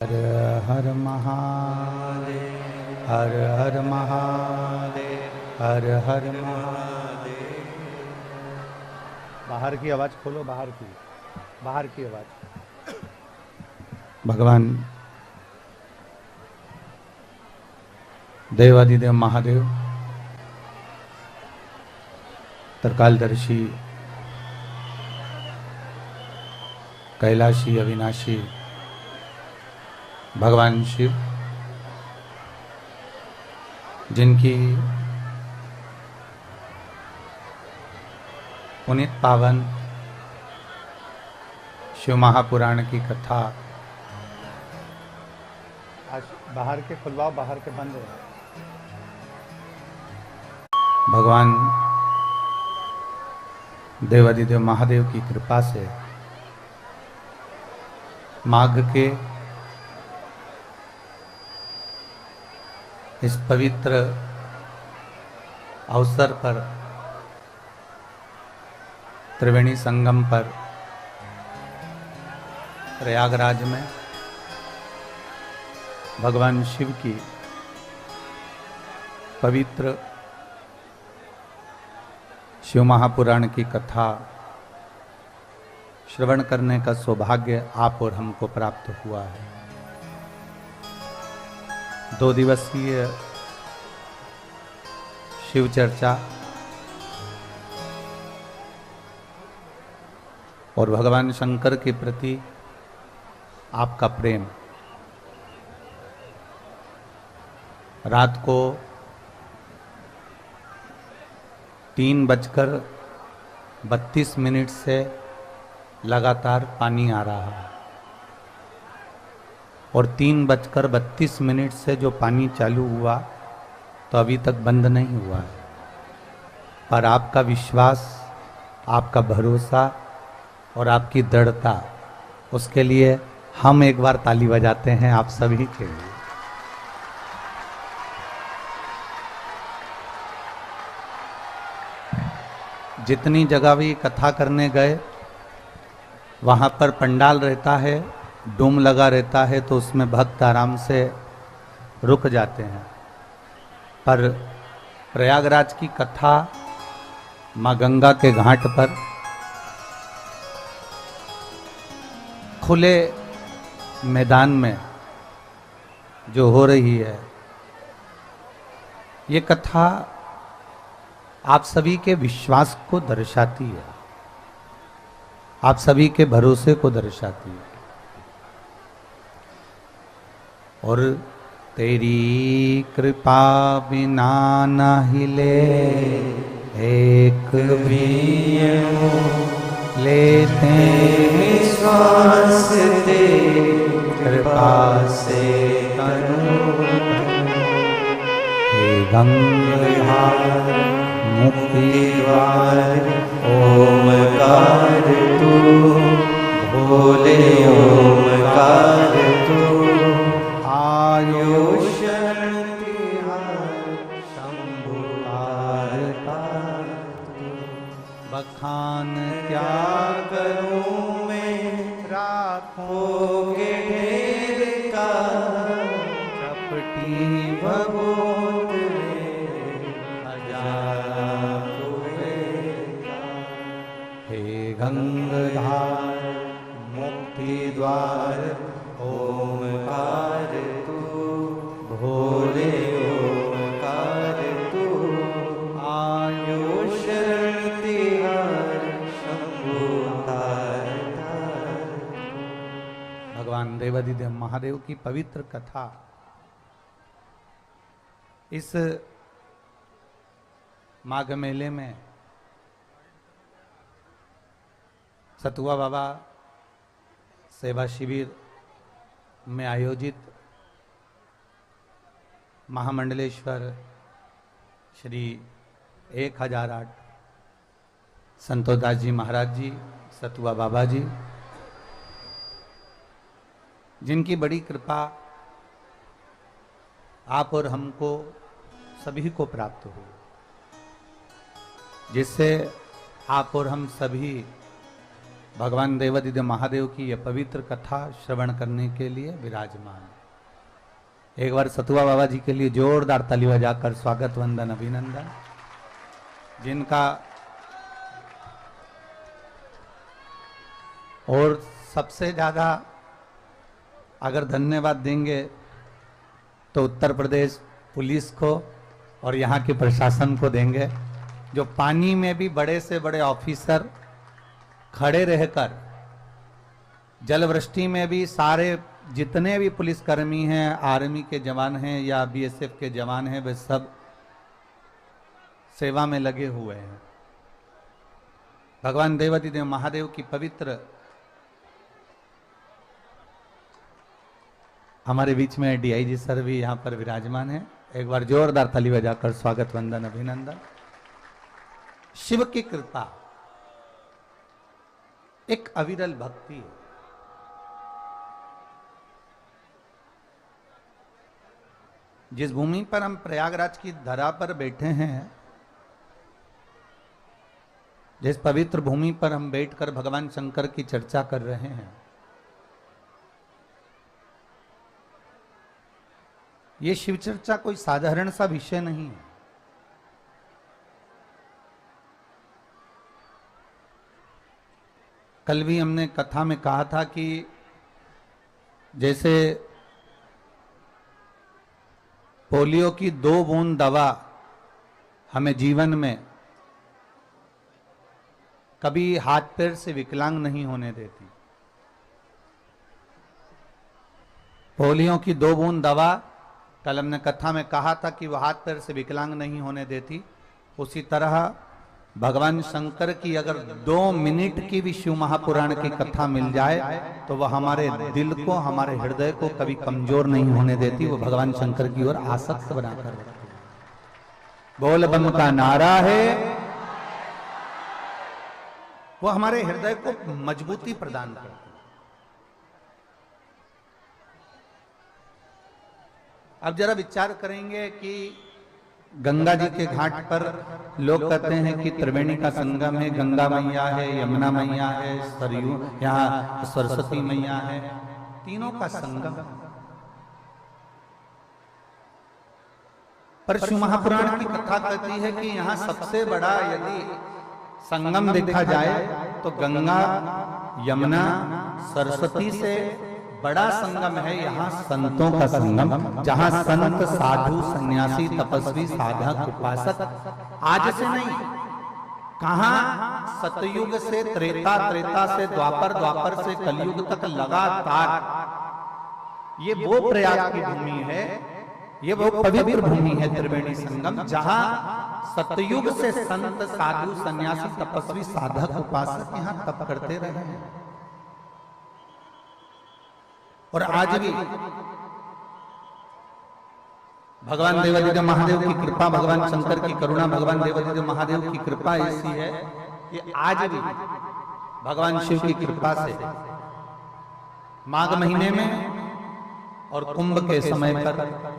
हर हर महादेव, हर हर महादेव, हर हर महादेव। बाहर की आवाज खोलो, बाहर की आवाज। भगवान देवादिदेव महादेव, त्रिकालदर्शी, कैलाशी, अविनाशी भगवान शिव, जिनकी पुनीत पावन शिव महापुराण की कथा। आज बाहर के खुलवाओ, बाहर के बंद है। भगवान देवादिदेव महादेव की कृपा से माघ के इस पवित्र अवसर पर त्रिवेणी संगम पर प्रयागराज में भगवान शिव की पवित्र शिव महापुराण की कथा श्रवण करने का सौभाग्य आप और हमको प्राप्त हुआ है। 2 दिवसीय शिव चर्चा और भगवान शंकर के प्रति आपका प्रेम। रात को 3:32 से लगातार पानी आ रहा है और 3:32 से जो पानी चालू हुआ तो अभी तक बंद नहीं हुआ है। पर आपका विश्वास, आपका भरोसा और आपकी दृढ़ता, उसके लिए हम एक बार ताली बजाते हैं आप सभी के लिए। जितनी जगह भी कथा करने गए वहाँ पर पंडाल रहता है, डूम लगा रहता है, तो उसमें भक्त आराम से रुक जाते हैं। पर प्रयागराज की कथा माँ गंगा के घाट पर खुले मैदान में जो हो रही है, ये कथा आप सभी के विश्वास को दर्शाती है, आप सभी के भरोसे को दर्शाती है। और तेरी कृपा बिना न हिले एक भी लेते विश्वास तेरी कृपा से करूं। हे गंगाधर मुक्ति द्वार ओमकार तू, भोले ओमकार तू। आयुष शंभु बखान क्या करूं मैं, राखोगे ढेर का चपटी भगोत गंगाधर मुक्ति द्वार ओमकार तू, भोले ओमकार तू। आयुष तिहार शंभु तार। भगवान देवादिदेव महादेव की पवित्र कथा इस माघ मेले में सतुआ बाबा सेवा शिविर में आयोजित महामंडलेश्वर श्री 1008 संतोषदास जी महाराज जी, सतुआ बाबा जी, जिनकी बड़ी कृपा आप और हमको सभी को प्राप्त हुई, जिससे आप और हम सभी भगवान देवादिदेव महादेव की यह पवित्र कथा श्रवण करने के लिए विराजमान। एक बार सतुआ बाबा जी के लिए जोरदार ताली बजाकर स्वागत वंदन अभिनंदन। जिनका और सबसे ज्यादा अगर धन्यवाद देंगे तो उत्तर प्रदेश पुलिस को और यहाँ के प्रशासन को देंगे, जो पानी में भी बड़े से बड़े ऑफिसर खड़े रहकर, जलवृष्टि में भी सारे जितने भी पुलिसकर्मी हैं, आर्मी के जवान हैं या बीएसएफ के जवान हैं, वे सब सेवा में लगे हुए हैं। भगवान देवादिदेव महादेव की पवित्र हमारे बीच में डीआईजी सर भी यहाँ पर विराजमान है। एक बार जोरदार ताली बजाकर स्वागत वंदन अभिनंदन। शिव की कृपा एक अविरल भक्ति है। जिस भूमि पर हम प्रयागराज की धरा पर बैठे हैं, जिस पवित्र भूमि पर हम बैठकर भगवान शंकर की चर्चा कर रहे हैं, ये शिव चर्चा कोई साधारण सा विषय नहीं है। कल भी हमने कथा में कहा था कि जैसे पोलियो की 2 बूंद दवा हमें जीवन में कभी हाथ पैर से विकलांग नहीं होने देती। पोलियो की 2 बूंद दवा कल हमने कथा में कहा था कि वह हाथ पैर से विकलांग नहीं होने देती। उसी तरह भगवान शंकर की अगर 2 मिनट की भी शिव महापुराण की कथा मिल जाए तो वह हमारे दिल को, हमारे हृदय को कभी कमजोर नहीं होने देती। वो भगवान शंकर की ओर आसक्त बनाकर रखती है। बोल बम का नारा है, वो हमारे हृदय को मजबूती प्रदान करती है। अब जरा विचार करेंगे कि गंगा जी के घाट पर लोग कहते हैं कि त्रिवेणी का संगम है, गंगा मैया है, यमुना मैया है, सरयू, यहाँ सरस्वती मैया है, तीनों का संगम। पर शिव महापुराण की कथा कहती है कि यहाँ सबसे बड़ा यदि संगम देखा जाए तो गंगा यमुना सरस्वती से बड़ा संगम है यहाँ संतों का संगम, जहाँ संत साधु सन्यासी तपस्वी साधक उपासक आज से नहीं, कहाँ सतयुग से त्रेता, त्रेता से द्वापर, द्वापर से कलयुग तक लगातार ये वो प्रयाग की भूमि है, ये वो पवित्र भूमि है त्रिवेणी संगम, जहाँ सतयुग से संत साधु सन्यासी तपस्वी साधक उपासक यहाँ तप करते रहे हैं। और आज भी भगवान देवादिदेव महादेव की कृपा, भगवान शंकर की करुणा, भगवान देवादिदेव महादेव की कृपा ऐसी है कि आज भी भगवान शिव की कृपा से माघ महीने में और कुंभ के समय पर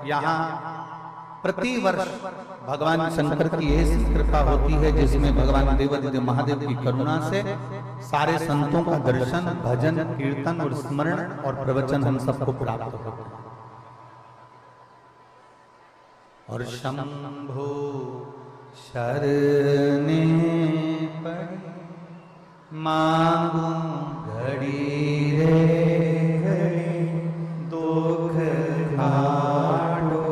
यहाँ प्रति वर्ष भगवान शंकर की ऐसी कृपा होती है जिसमें भगवान देवादिदेव महादेव की करुणा से सारे संतों का दर्शन, भजन, कीर्तन और स्मरण और प्रवचन हम सबको प्राप्त होता है। और शंभो शरणे पड़ी मांगू घड़ी रे घड़ी दुख काटो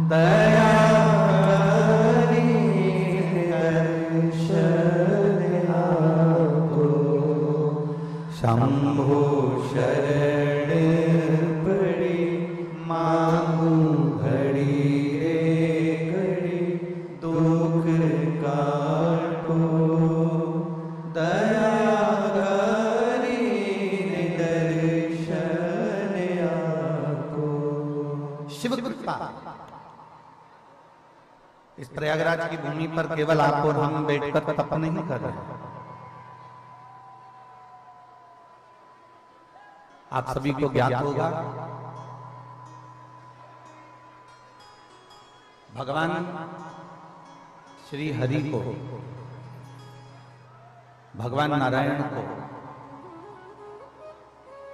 दया शंभो शरण पड़ी मांगू घड़ी रे घड़ी दुख काटो दया करी दर्शन आपको। शिव कृपा इस प्रयागराज की भूमि पर केवल आप और हम बैठकर तप नहीं कर रहे, आप सभी को ज्ञात होगा भगवान श्री हरि को भगवान नारायण को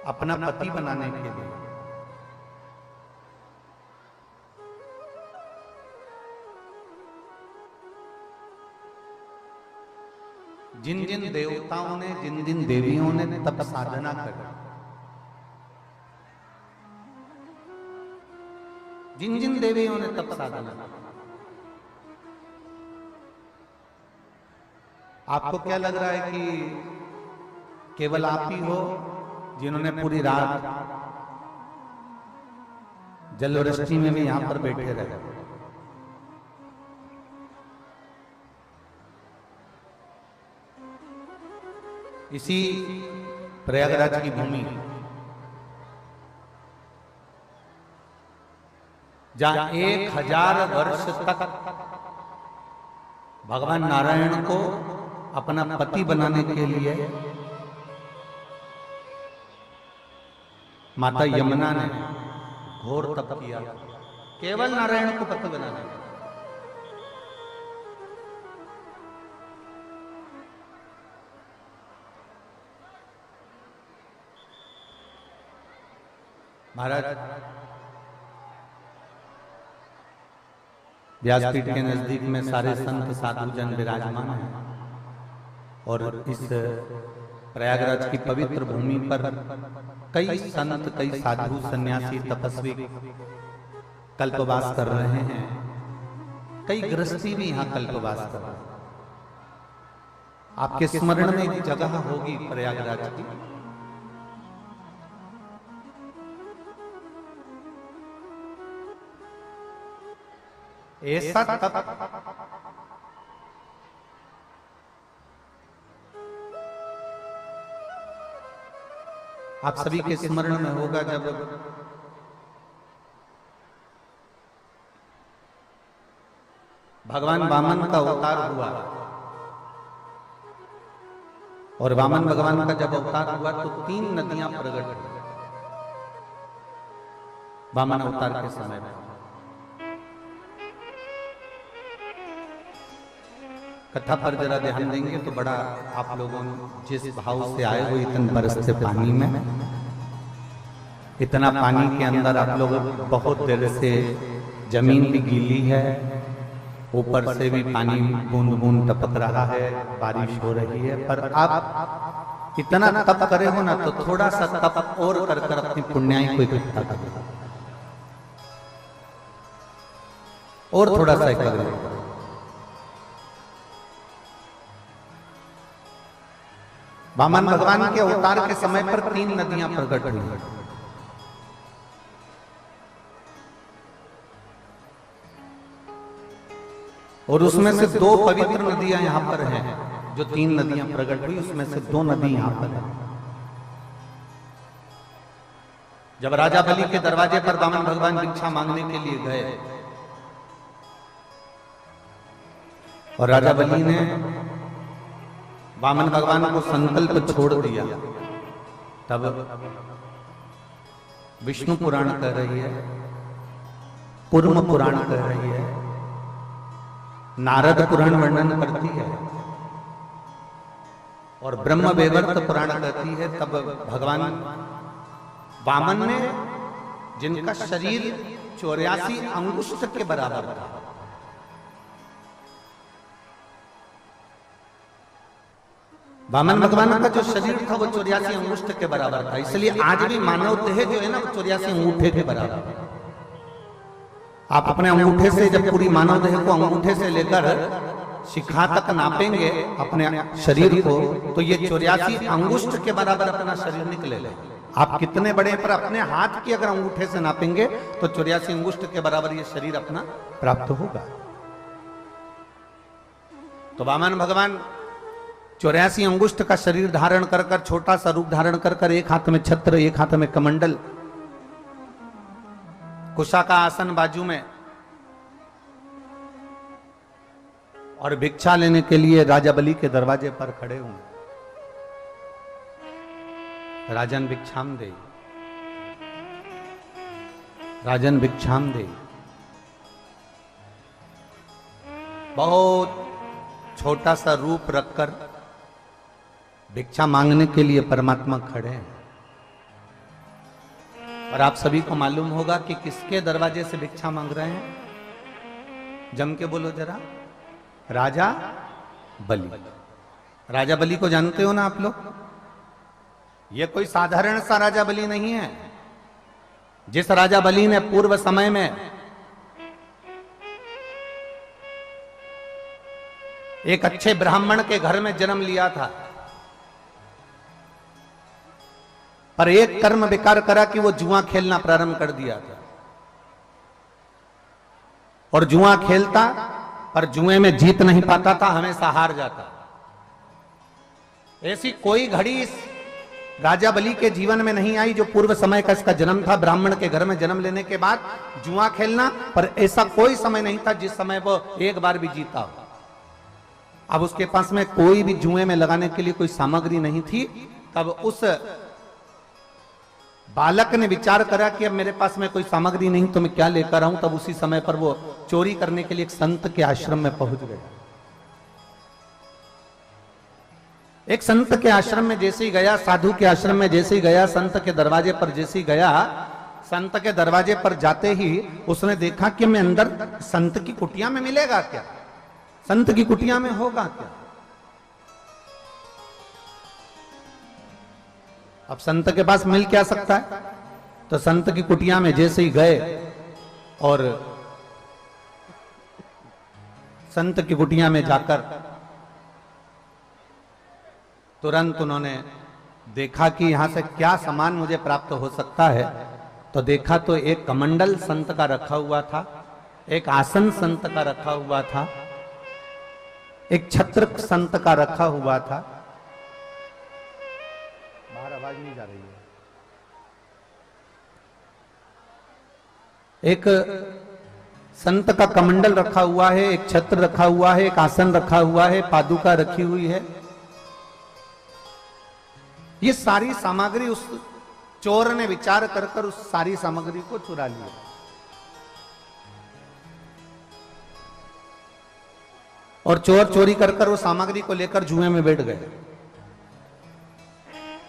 अपना पति बनाने के लिए जिन जिन देवताओं ने, जिन जिन देवियों ने तप साधना करी, जिन जिन देवियों ने तप साधना करी, आपको क्या लग रहा है कि केवल आप ही हो जिन्होंने पूरी रात जलवृष्टि में भी यहां पर बैठे रहे? इसी प्रयागराज की भूमि जहां 1000 वर्ष तक भगवान नारायण को अपना पति बनाने के लिए माता यमुना ने घोर तप किया, केवल नारायण को पति बनाने के लिए। महाराज व्यासपीठ के नजदीक में सारे संत साधु जन विराजमान हैं और इस प्रयागराज की पवित्र भूमि पर कई संत, कई साधु, सन्यासी, तपस्वी कल्पवास कर रहे हैं। कई गृहस्थी भी यहाँ कल्पवास कर रहे हैं। आपके स्मरण में एक जगह होगी प्रयागराज की, ऐसा तप आप सभी के स्मरण में होगा जब भगवान वामन का अवतार हुआ और वामन भगवान का जब अवतार हुआ तो 3 नदियां प्रकट हुई वामन अवतार के समय में। कथा पर जरा ध्यान देंगे तो बड़ा आप लोगों जिस भाव से आए हो, इतने बरस से पानी में, इतना पानी के अंदर आप लोग बहुत देर से, जमीन भी गीली है, ऊपर से भी पानी बूंद बूंद टपक रहा है, बारिश हो रही है, पर आप इतना तप करे हो ना तो थोड़ा सा तप और कर कर अपनी पुण्याई को इकट्ठा कर और थोड़ा सा एकाग्र। वामन भगवान के अवतार के समय पर 3 नदियां प्रकट हुई और उसमें से 2 पवित्र नदियां यहां पर हैं। जो 3 नदियां प्रकट हुई उसमें से 2 नदी यहां पर है। जब राजा बलि के दरवाजे पर वामन भगवान भिक्षा मांगने के लिए गए और राजा बलि ने वामन भगवान को संकल्प छोड़ दिया, तब विष्णु पुराण कह रही है, कूर्म पुराण कह रही है, नारद पुराण वर्णन करती है और ब्रह्म वैवर्त पुराण कहती है। तब भगवान वामन ने, जिनका शरीर 84 अंगुष्ठ के बराबर था, वामन भगवान का जो शरीर था वो 84 अंगुष्ठ के बराबर था। इसलिए आज भी मानव देह जो है ना वो 84 अंगूठे के बराबर है। आप अपने अंगूठे से जब पूरी मानव देह को अंगूठे से लेकर शिखा तक नापेंगे अपने शरीर को तो ये 84 अंगुष्ठ के बराबर अपना शरीर निकलेगा। आप कितने बड़े पर अपने हाथ की अगर अंगूठे से नापेंगे तो 84 अंगुष्ठ के बराबर ये शरीर अपना प्राप्त होगा। तो वामन भगवान 84 अंगुष्ठ का शरीर धारण कर कर, छोटा सा रूप धारण कर कर, एक हाथ में छत्र, एक हाथ में कमंडल, कुशा का आसन बाजू में, और भिक्षा लेने के लिए राजा बलि के दरवाजे पर खड़े हुए। राजन भिक्षाम दे, राजन भिक्षाम दे। बहुत छोटा सा रूप रखकर भिक्षा मांगने के लिए परमात्मा खड़े हैं। और आप सभी को मालूम होगा कि किसके दरवाजे से भिक्षा मांग रहे हैं? जम के बोलो जरा। राजा बलि। राजा बलि को जानते हो ना आप लोग? ये कोई साधारण सा राजा बलि नहीं है। जिस राजा बलि ने पूर्व समय में एक अच्छे ब्राह्मण के घर में जन्म लिया था, पर एक कर्म बेकार करा कि वो जुआ खेलना प्रारंभ कर दिया था। और जुआ खेलता, पर जुए में जीत नहीं पाता था, हमेशा हार जाता। ऐसी कोई घड़ी इस राजा बलि के जीवन में नहीं आई जो पूर्व समय का इसका जन्म था, ब्राह्मण के घर में जन्म लेने के बाद जुआ खेलना, पर ऐसा कोई समय नहीं था जिस समय वो एक बार भी जीता हो। अब उसके पास में कोई भी जुए में लगाने के लिए कोई सामग्री नहीं थी। तब उस बालक ने विचार करा कि अब मेरे पास में कोई सामग्री नहीं तो मैं क्या लेकर आऊं। तब उसी समय पर वो चोरी करने के लिए एक संत के आश्रम में पहुंच गया। एक संत के आश्रम में जैसे ही गया, साधु के आश्रम में जैसे ही गया, संत के दरवाजे पर जैसे ही गया, संत के दरवाजे पर जाते ही उसने देखा कि मैं अंदर संत की कुटिया में मिलेगा क्या, संत की कुटिया में होगा क्या। अब संत के पास मिल क्या सकता है? तो संत की कुटिया में जैसे ही गए और संत की कुटिया में जाकर तुरंत उन्होंने देखा कि यहां से क्या सामान मुझे प्राप्त हो सकता है। तो देखा तो एक कमंडल संत का रखा हुआ था, एक आसन संत का रखा हुआ था, एक छत्र संत का रखा हुआ था। बाहर आवाज नहीं जा रही है। एक संत का कमंडल रखा हुआ है, एक छत्र रखा हुआ है, एक आसन रखा हुआ है, पादुका रखी हुई है। ये सारी सामग्री उस चोर ने विचार कर कर उस सारी सामग्री को चुरा लिया। और चोर चोरी कर कर वो सामग्री को लेकर जुए में बैठ गए।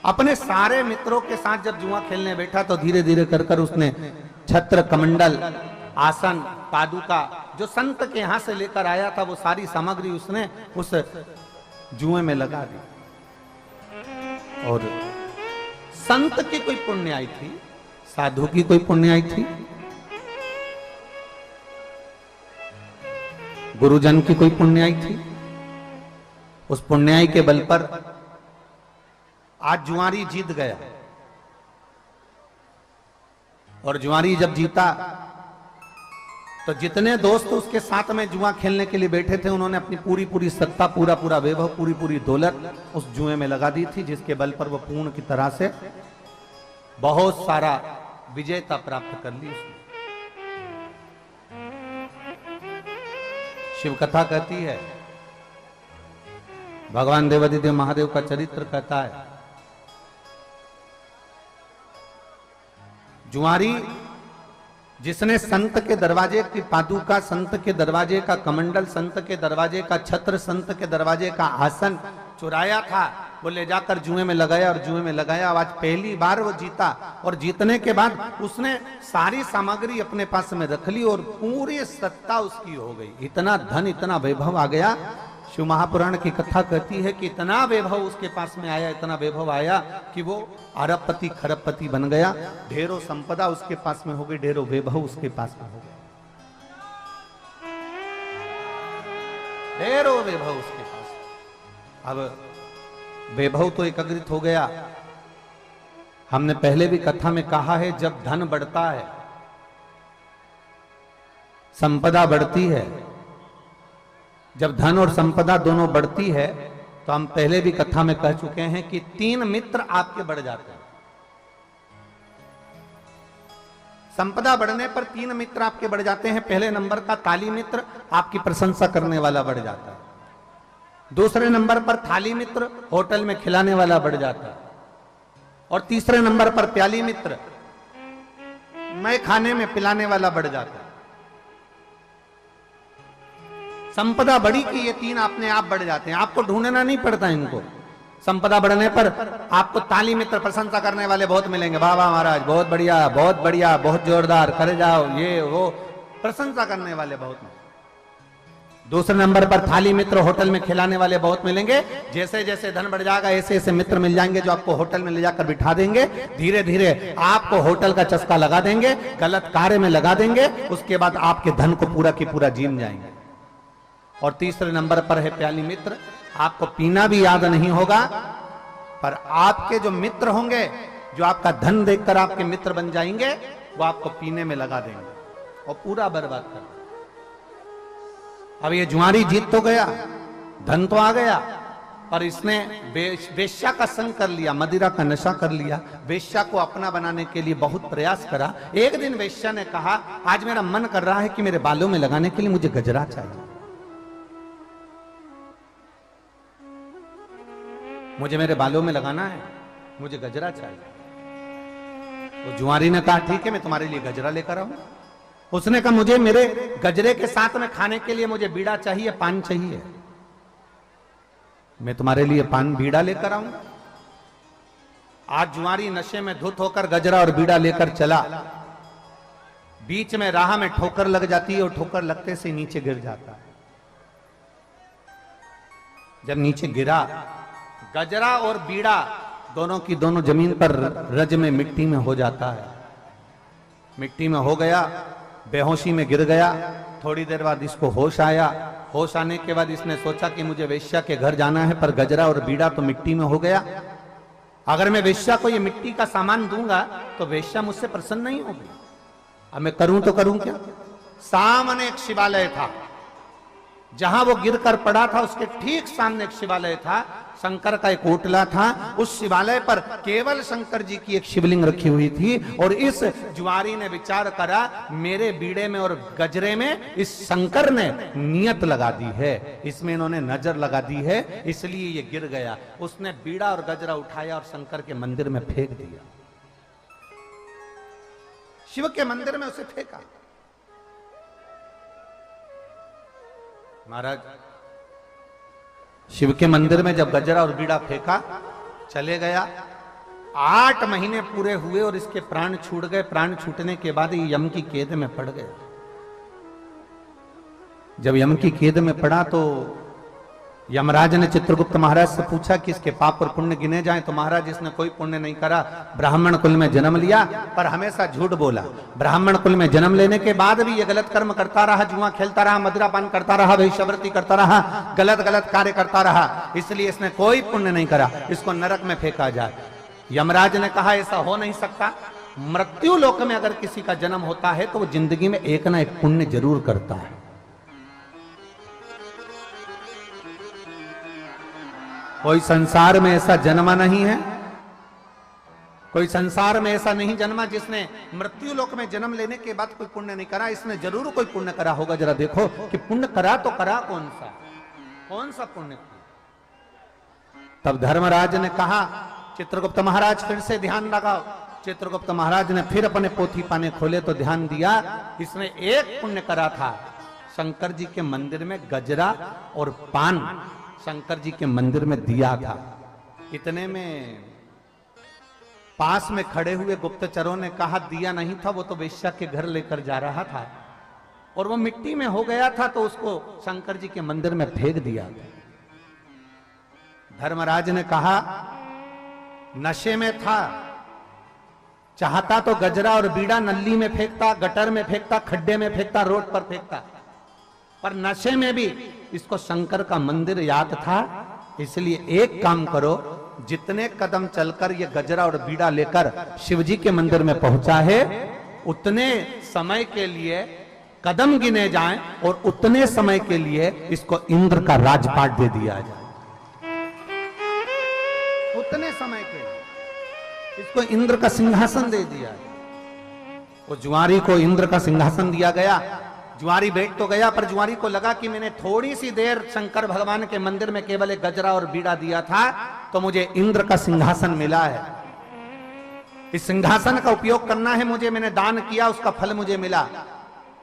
अपने सारे मित्रों के साथ जब जुआ खेलने बैठा तो धीरे धीरे कर कर उसने छत्र, कमंडल, आसन, पादुका जो संत के यहां से लेकर आया था वो सारी सामग्री उसने उस जुए में लगा दी। और संत की कोई पुण्याई थी, साधु की कोई पुण्याई थी, गुरुजन की कोई पुण्याई थी। उस पुण्याई के बल पर आज जुआरी जीत गया। और जुआरी जब जीता तो जितने दोस्त उसके साथ में जुआ खेलने के लिए बैठे थे उन्होंने अपनी पूरी पूरी सत्ता, पूरा पूरा वैभव, पूरी पूरी दौलत उस जुए में लगा दी थी, जिसके बल पर वो पूर्ण की तरह से बहुत सारा विजेता प्राप्त कर ली उसने। शिव कथा कहती है, भगवान देवादिदेव महादेव का चरित्र कहता है, जुआरी जिसने संत के दरवाजे की पादुका, संत के दरवाजे का कमंडल, संत के दरवाजे का छत्र, संत के दरवाजे का आसन चुराया था, वो ले जाकर जुए में लगाया और जुए में लगाया। आज पहली बार वो जीता और जीतने के बाद उसने सारी सामग्री अपने पास में रख ली और पूरी सत्ता उसकी हो गई। इतना धन, इतना वैभव आ गया। शिव महापुराण की कथा कहती है कि इतना वैभव उसके पास में आया, इतना वैभव आया कि वो अरबपति खरबपति बन गया। ढेरों संपदा उसके पास में हो गई, ढेरों वैभव उसके पास में हो गया, ढेरों वैभव उसके पास। अब वैभव तो एकत्रित हो गया। हमने पहले भी कथा में कहा है, जब धन बढ़ता है, संपदा बढ़ती है, जब धन और संपदा दोनों बढ़ती है तो हम पहले भी कथा में कह चुके हैं कि 3 मित्र आपके बढ़ जाते हैं। संपदा बढ़ने पर 3 मित्र आपके बढ़ जाते हैं। पहले नंबर का ताली मित्र, आपकी प्रशंसा करने वाला बढ़ जाता है। दूसरे नंबर पर थाली मित्र, होटल में खिलाने वाला बढ़ जाता है। और तीसरे नंबर पर प्याली मित्र, मैं खाने में पिलाने वाला बढ़ जाता है। संपदा बढ़ी कि ये 3 अपने आप बढ़ जाते हैं, आपको ढूंढना नहीं पड़ता इनको। संपदा बढ़ने पर आपको ताली मित्र प्रशंसा करने वाले बहुत मिलेंगे, वाह वाह महाराज बहुत बढ़िया बहुत जोरदार, करे जाओ ये वो, प्रशंसा करने वाले बहुत मिलेंगे। दूसरे नंबर पर थाली मित्र होटल में खिलाने वाले बहुत मिलेंगे। जैसे जैसे धन बढ़ जाएगा ऐसे ऐसे मित्र मिल जाएंगे जो आपको होटल में ले जाकर बिठा देंगे, धीरे धीरे आपको होटल का चस्का लगा देंगे, गलत कार्य में लगा देंगे, उसके बाद आपके धन को पूरा की पूरा जीन जाएंगे। और तीसरे नंबर पर है प्याली मित्र, आपको पीना भी याद नहीं होगा, पर आपके जो मित्र होंगे, जो आपका धन देखकर आपके मित्र बन जाएंगे, वो आपको पीने में लगा देंगे और पूरा बर्बाद कर देंगे। अब ये जुआरी जीत तो गया, धन तो आ गया, पर इसने वेश्या का संग कर लिया, मदिरा का नशा कर लिया, वेश्या को अपना बनाने के लिए बहुत प्रयास करा। एक दिन वेश्या ने कहा, आज मेरा मन कर रहा है कि मेरे बालों में लगाने के लिए मुझे गजरा चाहिए, मुझे मेरे बालों में लगाना है, मुझे गजरा चाहिए। तो जुआरी ने कहा ठीक है मैं तुम्हारे लिए गजरा लेकर आऊंगा। उसने कहा मुझे मेरे गजरे के साथ में खाने के लिए मुझे बीड़ा चाहिए, पान चाहिए, मैं तुम्हारे लिए पान बीड़ा लेकर आऊंगा। आज जुआरी नशे में धुत होकर गजरा और बीड़ा लेकर चला, बीच में राह में ठोकर लग जाती है और ठोकर लगते से नीचे गिर जाता है। जब नीचे गिरा, गजरा और बीड़ा दोनों की दोनों जमीन पर रज में मिट्टी में हो जाता है। मिट्टी में हो गया, बेहोशी में गिर गया। थोड़ी देर बाद इसको होश आया। होश आने के बाद इसने सोचा कि मुझे वेश्या के घर जाना है, पर गजरा और बीड़ा तो मिट्टी में हो गया। अगर मैं वेश्या को ये मिट्टी का सामान दूंगा तो वेश्या मुझसे प्रसन्न नहीं होगी। अब मैं करूं तो करूं क्या? सामने एक शिवालय था, जहां वो गिरकर पड़ा था उसके ठीक सामने एक शिवालय था, शंकर का एक ओटला था। उस शिवालय पर केवल शंकर जी की एक शिवलिंग रखी हुई थी। और इस जुआरी ने विचार करा, मेरे बीड़े में और गजरे में इस शंकर ने नियत लगा दी है, इसमें इन्होंने नजर लगा दी है, इसलिए ये गिर गया। उसने बीड़ा और गजरा उठाया और शंकर के मंदिर में फेंक दिया, शिव के मंदिर में उसे फेंका। महाराज शिव के मंदिर में जब गजरा और बीड़ा फेंका, चले गया। 8 महीने पूरे हुए और इसके प्राण छूट गए। प्राण छूटने के बाद ये यम की कैद में पड़ गए। जब यम की कैद में पड़ा तो यमराज ने चित्रगुप्त महाराज से पूछा कि इसके पाप और पुण्य गिने जाएं। तो महाराज इसने कोई पुण्य नहीं करा, ब्राह्मण कुल में जन्म लिया पर हमेशा झूठ बोला। ब्राह्मण कुल में जन्म लेने के बाद भी ये गलत कर्म करता रहा, जुआ खेलता रहा, मदिरापान करता रहा, वैश्यवृत्ति करता रहा, गलत गलत कार्य करता रहा, इसलिए इसने कोई पुण्य नहीं करा, इसको नरक में फेंका जाए। यमराज ने कहा ऐसा हो नहीं सकता, मृत्यु लोक में अगर किसी का जन्म होता है तो वो जिंदगी में एक ना एक पुण्य जरूर करता है। कोई संसार में ऐसा जन्मा नहीं है, कोई संसार में ऐसा नहीं जन्मा जिसने मृत्यु लोक में जन्म लेने के बाद कोई पुण्य नहीं करा। इसने जरूर कोई पुण्य करा होगा। जरा देखो कि पुण्य करा तो करा कौन सा पुण्य। तब धर्मराज ने कहा, चित्रगुप्त महाराज फिर से ध्यान लगाओ। चित्रगुप्त महाराज ने फिर अपने पोथी पाने खोले तो ध्यान दिया, इसने एक पुण्य करा था, शंकर जी के मंदिर में गजरा और पान शंकर जी के मंदिर में दिया था। इतने में पास में खड़े हुए गुप्तचरों ने कहा, दिया नहीं था, वो तो वेश्या के घर लेकर जा रहा था और वो मिट्टी में हो गया था तो उसको शंकर जी के मंदिर में फेंक दिया। धर्मराज ने कहा, नशे में था, चाहता तो गजरा और बीड़ा नल्ली में फेंकता, गटर में फेंकता, खड्डे में फेंकता, रोड पर फेंकता, पर नशे में भी इसको शंकर का मंदिर याद था। इसलिए एक काम करो, जितने कदम चलकर ये गजरा और बीड़ा लेकर शिवजी के मंदिर में पहुंचा है, उतने समय के लिए कदम गिने जाएं और उतने समय के लिए इसको इंद्र का राजपाट दे दिया जाए। उतने समय के लिए इसको इंद्र का सिंहासन दे दिया जाए। वो जुआरी को इंद्र का सिंहासन दिया गया। जुआरी बैठ तो गया, पर जुआरी को लगा कि मैंने थोड़ी सी देर शंकर भगवान के मंदिर में केवल एक गजरा और बीड़ा दिया था तो मुझे इंद्र का सिंहासन मिला है। इस सिंहासन का उपयोग करना है मुझे, मैंने दान किया, उसका फल मुझे मिला।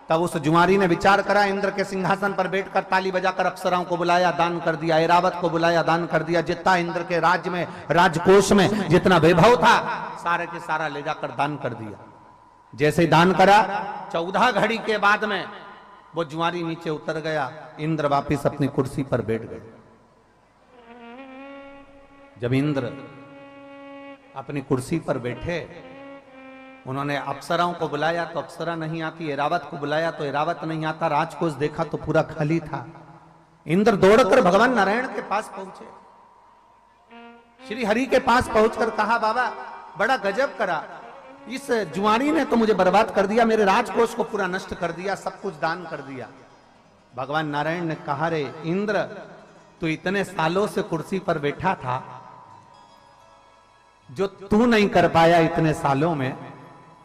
तब उस जुआरी ने विचार करा, इंद्र के सिंहासन पर बैठकर ताली बजाकर अप्सराओं को बुलाया, दान कर दिया, ऐरावत को बुलाया, दान कर दिया, जितना इंद्र के राज्य में, राजकोष में जितना वैभव था सारे के सारा ले जाकर दान कर दिया। जैसे ही दान करा 14 घड़ी के बाद में वो जुआरी नीचे उतर गया, इंद्र वापिस अपनी कुर्सी पर बैठ गए। जब इंद्र अपनी कुर्सी पर बैठे, उन्होंने अप्सराओं को बुलाया तो अप्सरा नहीं आती, ऐरावत को बुलाया तो ऐरावत नहीं आता, राजकोष देखा तो पूरा खाली था। इंद्र दौड़कर भगवान नारायण के पास पहुंचे, श्री हरि के पास पहुंचकर कहा, बाबा बड़ा गजब करा, इस जुआरी ने तो मुझे बर्बाद कर दिया, मेरे राजकोष को पूरा नष्ट कर दिया, सब कुछ दान कर दिया। भगवान नारायण ने कहा, रे इंद्र, तू इतने सालों से कुर्सी पर बैठा था, जो तू नहीं कर पाया इतने सालों में,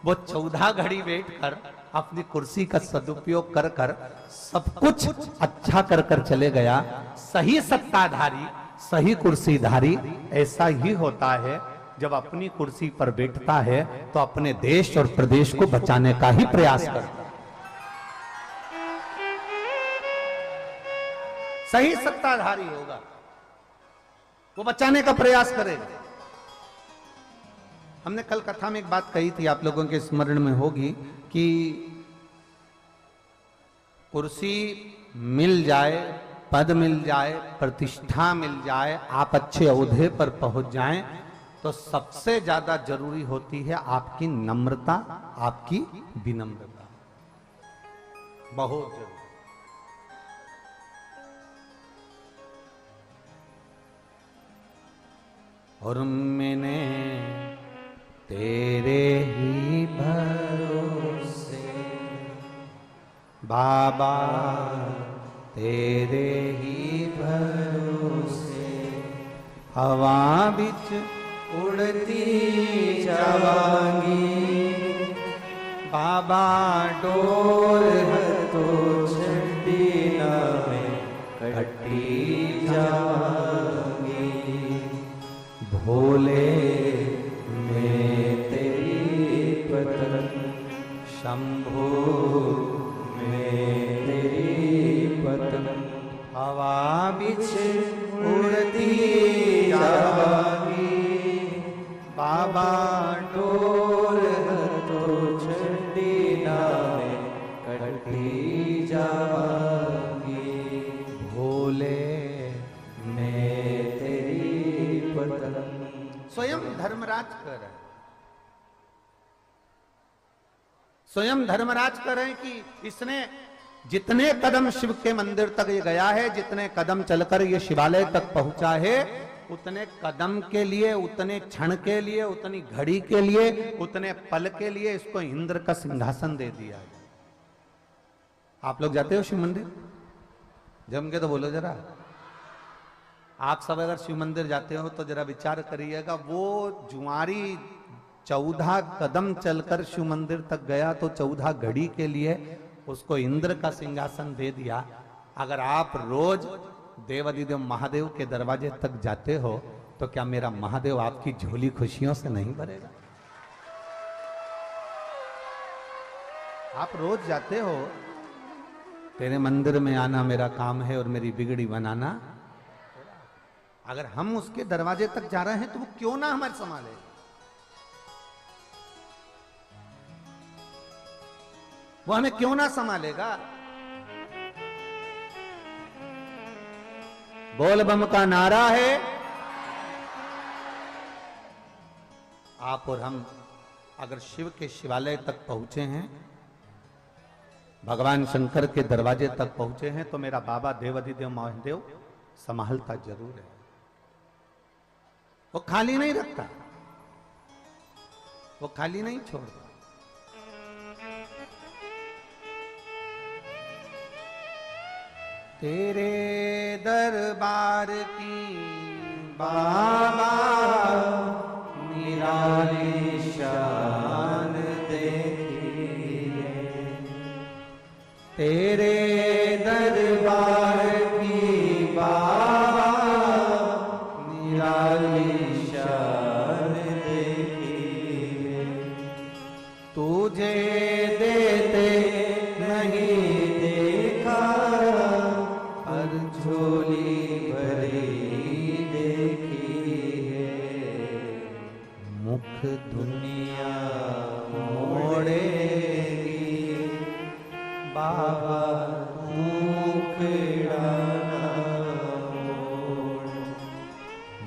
वो 14 घड़ी बैठकर अपनी कुर्सी का सदुपयोग कर कर सब कुछ अच्छा कर कर चले गया। सही सत्ताधारी, सही कुर्सीधारी ऐसा ही होता है, जब अपनी कुर्सी पर बैठता है तो अपने देश और प्रदेश को बचाने का ही प्रयास करता है। सही सत्ताधारी होगा, वो बचाने का प्रयास करेगा। हमने कल कथा में एक बात कही थी, आप लोगों के स्मरण में होगी, कि कुर्सी मिल जाए, पद मिल जाए, प्रतिष्ठा मिल जाए, आप अच्छे ओहदे पर पहुंच जाएं, तो सबसे ज्यादा जरूरी होती है आपकी नम्रता, आपकी विनम्रता, बहुत जरूरी। और मैंने तेरे ही भरोसे बाबा, तेरे ही भरोसे हवा बिच उड़ती जावांगी, बाबा डोर तो छड़ी ना में कटी जावांगी, भोले शंभु में तेरी पतन, हवा बिच उड़ती जावांगी, बाबा डोर तो छड़ी ना में कटी जावांगी, भोले में तेरी पतन। स्वयं धर्मराज कर रहे, स्वयं धर्मराज कह रहे हैं कि इसने जितने कदम शिव के मंदिर तक ये गया है, जितने कदम चलकर ये शिवालय तक पहुंचा है, उतने कदम के लिए, उतने क्षण के लिए, उतनी घड़ी के लिए, उतने पल के लिए इसको इंद्र का सिंहासन दे दिया है। आप लोग जाते हो शिव मंदिर? जम के तो बोलो जरा। आप सब अगर शिव मंदिर जाते हो तो जरा विचार करिएगा, वो जुआरी 14 कदम चलकर शिव मंदिर तक गया तो 14 घड़ी के लिए उसको इंद्र का सिंहासन दे दिया। अगर आप रोज देवाधिदेव महादेव के दरवाजे तक जाते हो तो क्या मेरा महादेव आपकी झोली खुशियों से नहीं भरेगा? आप रोज जाते हो, तेरे मंदिर में आना मेरा काम है और मेरी बिगड़ी बनाना। अगर हम उसके दरवाजे तक जा रहे हैं तो वो क्यों ना हमारे संभाले। वो हमें क्यों ना संभालेगा। बोल बम का नारा है। आप और हम अगर शिव के शिवालय तक पहुंचे हैं, भगवान शंकर के दरवाजे तक पहुंचे हैं, तो मेरा बाबा देवाधिदेव महादेव संभालता जरूर है। वो खाली नहीं रखता, वो खाली नहीं छोड़ता। तेरे दरबार की बाबा निराली शान देखी है, तेरे दरबार की बाबा निराली शान देखी है, तुझे देते नहीं बाबा मुखड़ा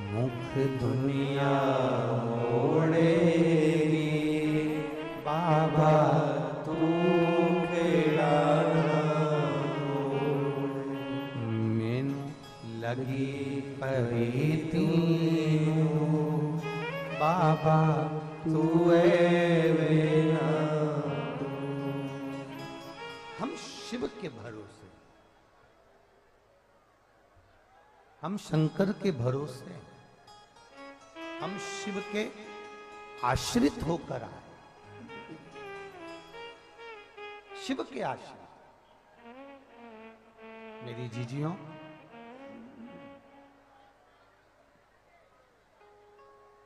मुख दुनिया मोड़ेगी बाबा तू मैनू लगी परीती बाबा तू हम शिव के भरोसे, हम शंकर के भरोसे, हम शिव के आश्रित होकर आए, शिव के आश्रित। मेरी जीजियों,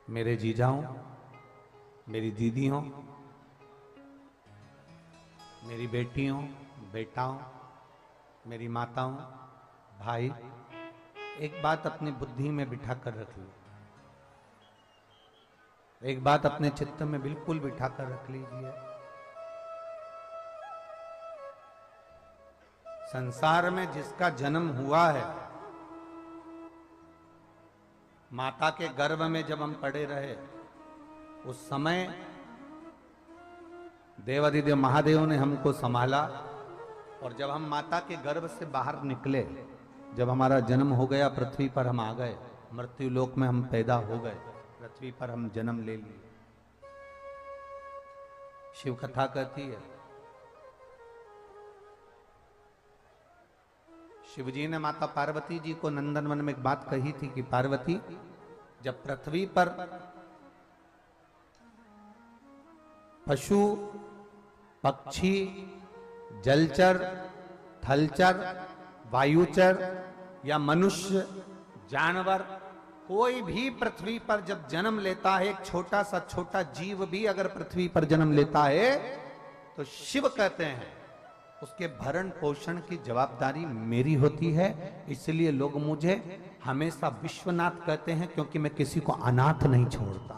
मेरे जीजाओं, मेरी दीदियों, मेरी बेटियों, बेटाओं, मेरी माताओं, भाई, एक बात अपनी बुद्धि में बिठा कर रख लो, एक बात अपने चित्त में बिल्कुल बिठा कर रख लीजिए। संसार में जिसका जन्म हुआ है, माता के गर्भ में जब हम पड़े रहे, उस समय देवादिदेव महादेव ने हमको संभाला, और जब हम माता के गर्भ से बाहर निकले, जब हमारा जन्म हो गया, पृथ्वी पर हम आ गए, मृत्यु लोक में हम पैदा हो गए, पृथ्वी पर हम जन्म ले लिए। शिव कथा कहती है, शिवजी ने माता पार्वती जी को नंदनवन में एक बात कही थी कि पार्वती, जब पृथ्वी पर पशु, पक्षी, जलचर, थलचर, वायुचर या मनुष्य, जानवर, कोई भी पृथ्वी पर जब जन्म लेता है, एक छोटा सा छोटा जीव भी अगर पृथ्वी पर जन्म लेता है, तो शिव कहते हैं उसके भरण पोषण की जवाबदारी मेरी होती है। इसलिए लोग मुझे हमेशा विश्वनाथ कहते हैं, क्योंकि मैं किसी को अनाथ नहीं छोड़ता।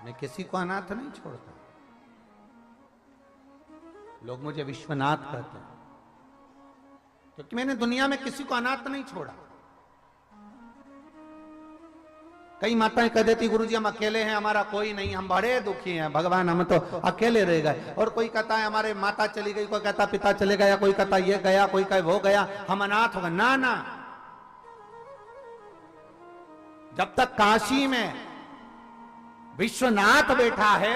मैं किसी को अनाथ नहीं छोड़ता। लोग मुझे विश्वनाथ कहते हैं, क्योंकि मैंने दुनिया में किसी को अनाथ नहीं छोड़ा। कई माताएं कह देती, गुरुजी हम अकेले हैं, हमारा कोई नहीं, हम बड़े दुखी हैं, भगवान हम तो अकेले रह गए। और कोई कहता है हमारे माता चली गई, कोई कहता पिता चले गया, कोई कहता ये गया, कोई कहे वो गया, हम अनाथ हो गए। ना ना, जब तक काशी में विश्वनाथ बैठा है,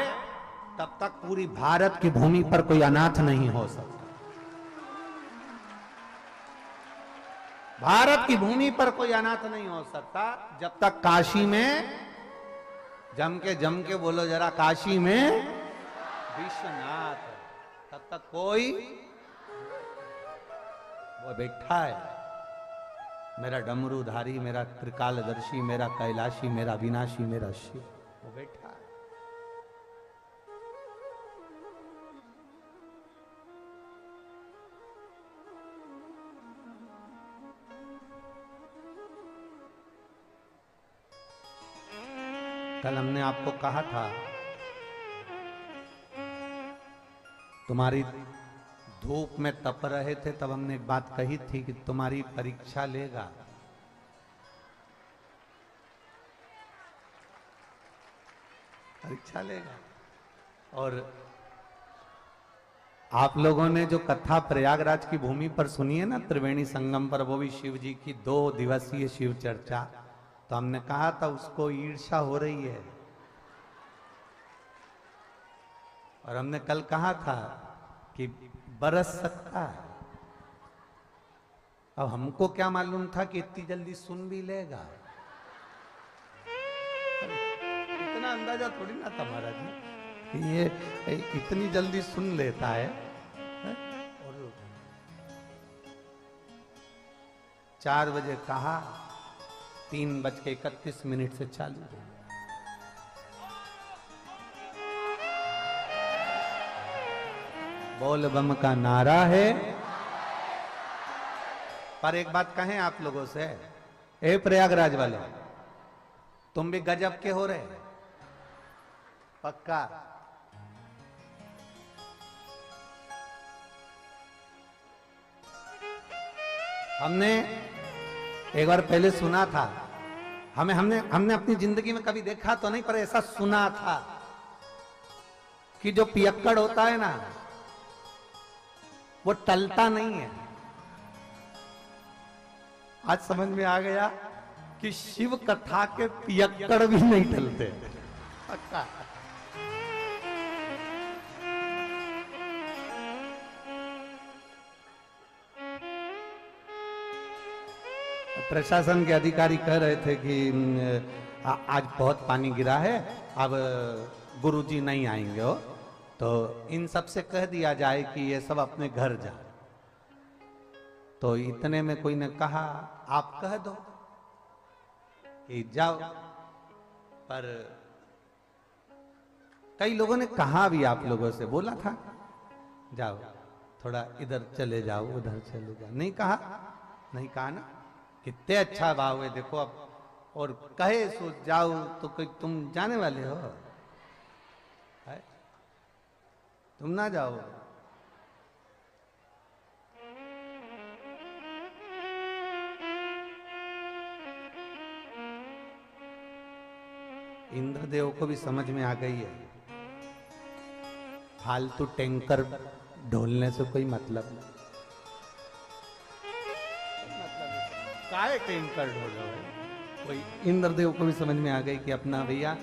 तब तक पूरी भारत की भूमि पर कोई अनाथ नहीं हो सकता। भारत की भूमि पर कोई अनाथ नहीं हो सकता जब तक काशी में, जम के बोलो जरा, काशी में विश्वनाथ है, तब तक कोई वो बैठा है। मेरा डमरूधारी, मेरा त्रिकालदर्शी, मेरा कैलाशी, मेरा विनाशी, मेरा शिव, वो बैठा है। कल हमने आपको कहा था, तुम्हारी धूप में तप रहे थे, तब हमने एक बात कही थी कि तुम्हारी परीक्षा लेगा। परीक्षा लेगा। और आप लोगों ने जो कथा प्रयागराज की भूमि पर सुनी है ना, त्रिवेणी संगम पर, वो भी शिव जी की 2 दिवसीय शिव चर्चा, तो हमने कहा था उसको ईर्ष्या हो रही है। और हमने कल कहा था कि बरस सकता है। अब हमको क्या मालूम था कि इतनी जल्दी सुन भी लेगा। इतना अंदाजा थोड़ी ना था महाराज जी, ये इतनी जल्दी सुन लेता है। और 4 बजे कहा, 3:31 से चालू हो। बोल बम का नारा है। पर एक बात कहें आप लोगों से, ए प्रयागराज वाले, तुम भी गजब के हो रहे, पक्का। हमने एक बार पहले सुना था, हमने अपनी जिंदगी में कभी देखा तो नहीं, पर ऐसा सुना था कि जो पियक्कड़ होता है ना वो टलता नहीं है। आज समझ में आ गया कि शिव कथा के पियक्कड़ भी नहीं टलते। पक्का। प्रशासन के अधिकारी कह रहे थे कि आज बहुत पानी गिरा है, अब गुरुजी नहीं आएंगे हो, तो इन सब से कह दिया जाए कि ये सब अपने घर जाए। तो इतने में कोई ने कहा आप कह दो कि जाओ, पर कई लोगों ने कहा भी, आप लोगों से बोला था जाओ थोड़ा इधर चले जाओ, उधर चले जाओ, नहीं कहा ना। कितने अच्छा भाव है देखो अब, और कहे सो जाओ तो कोई तुम जाने वाले हो है? तुम ना जाओ। इंद्रदेव को भी समझ में आ गई है फालतू टैंकर ढोलने से कोई मतलब नहीं। काहे टैंकर ढोलो है कोई। इंद्रदेव को भी समझ में आ गई कि अपना भैया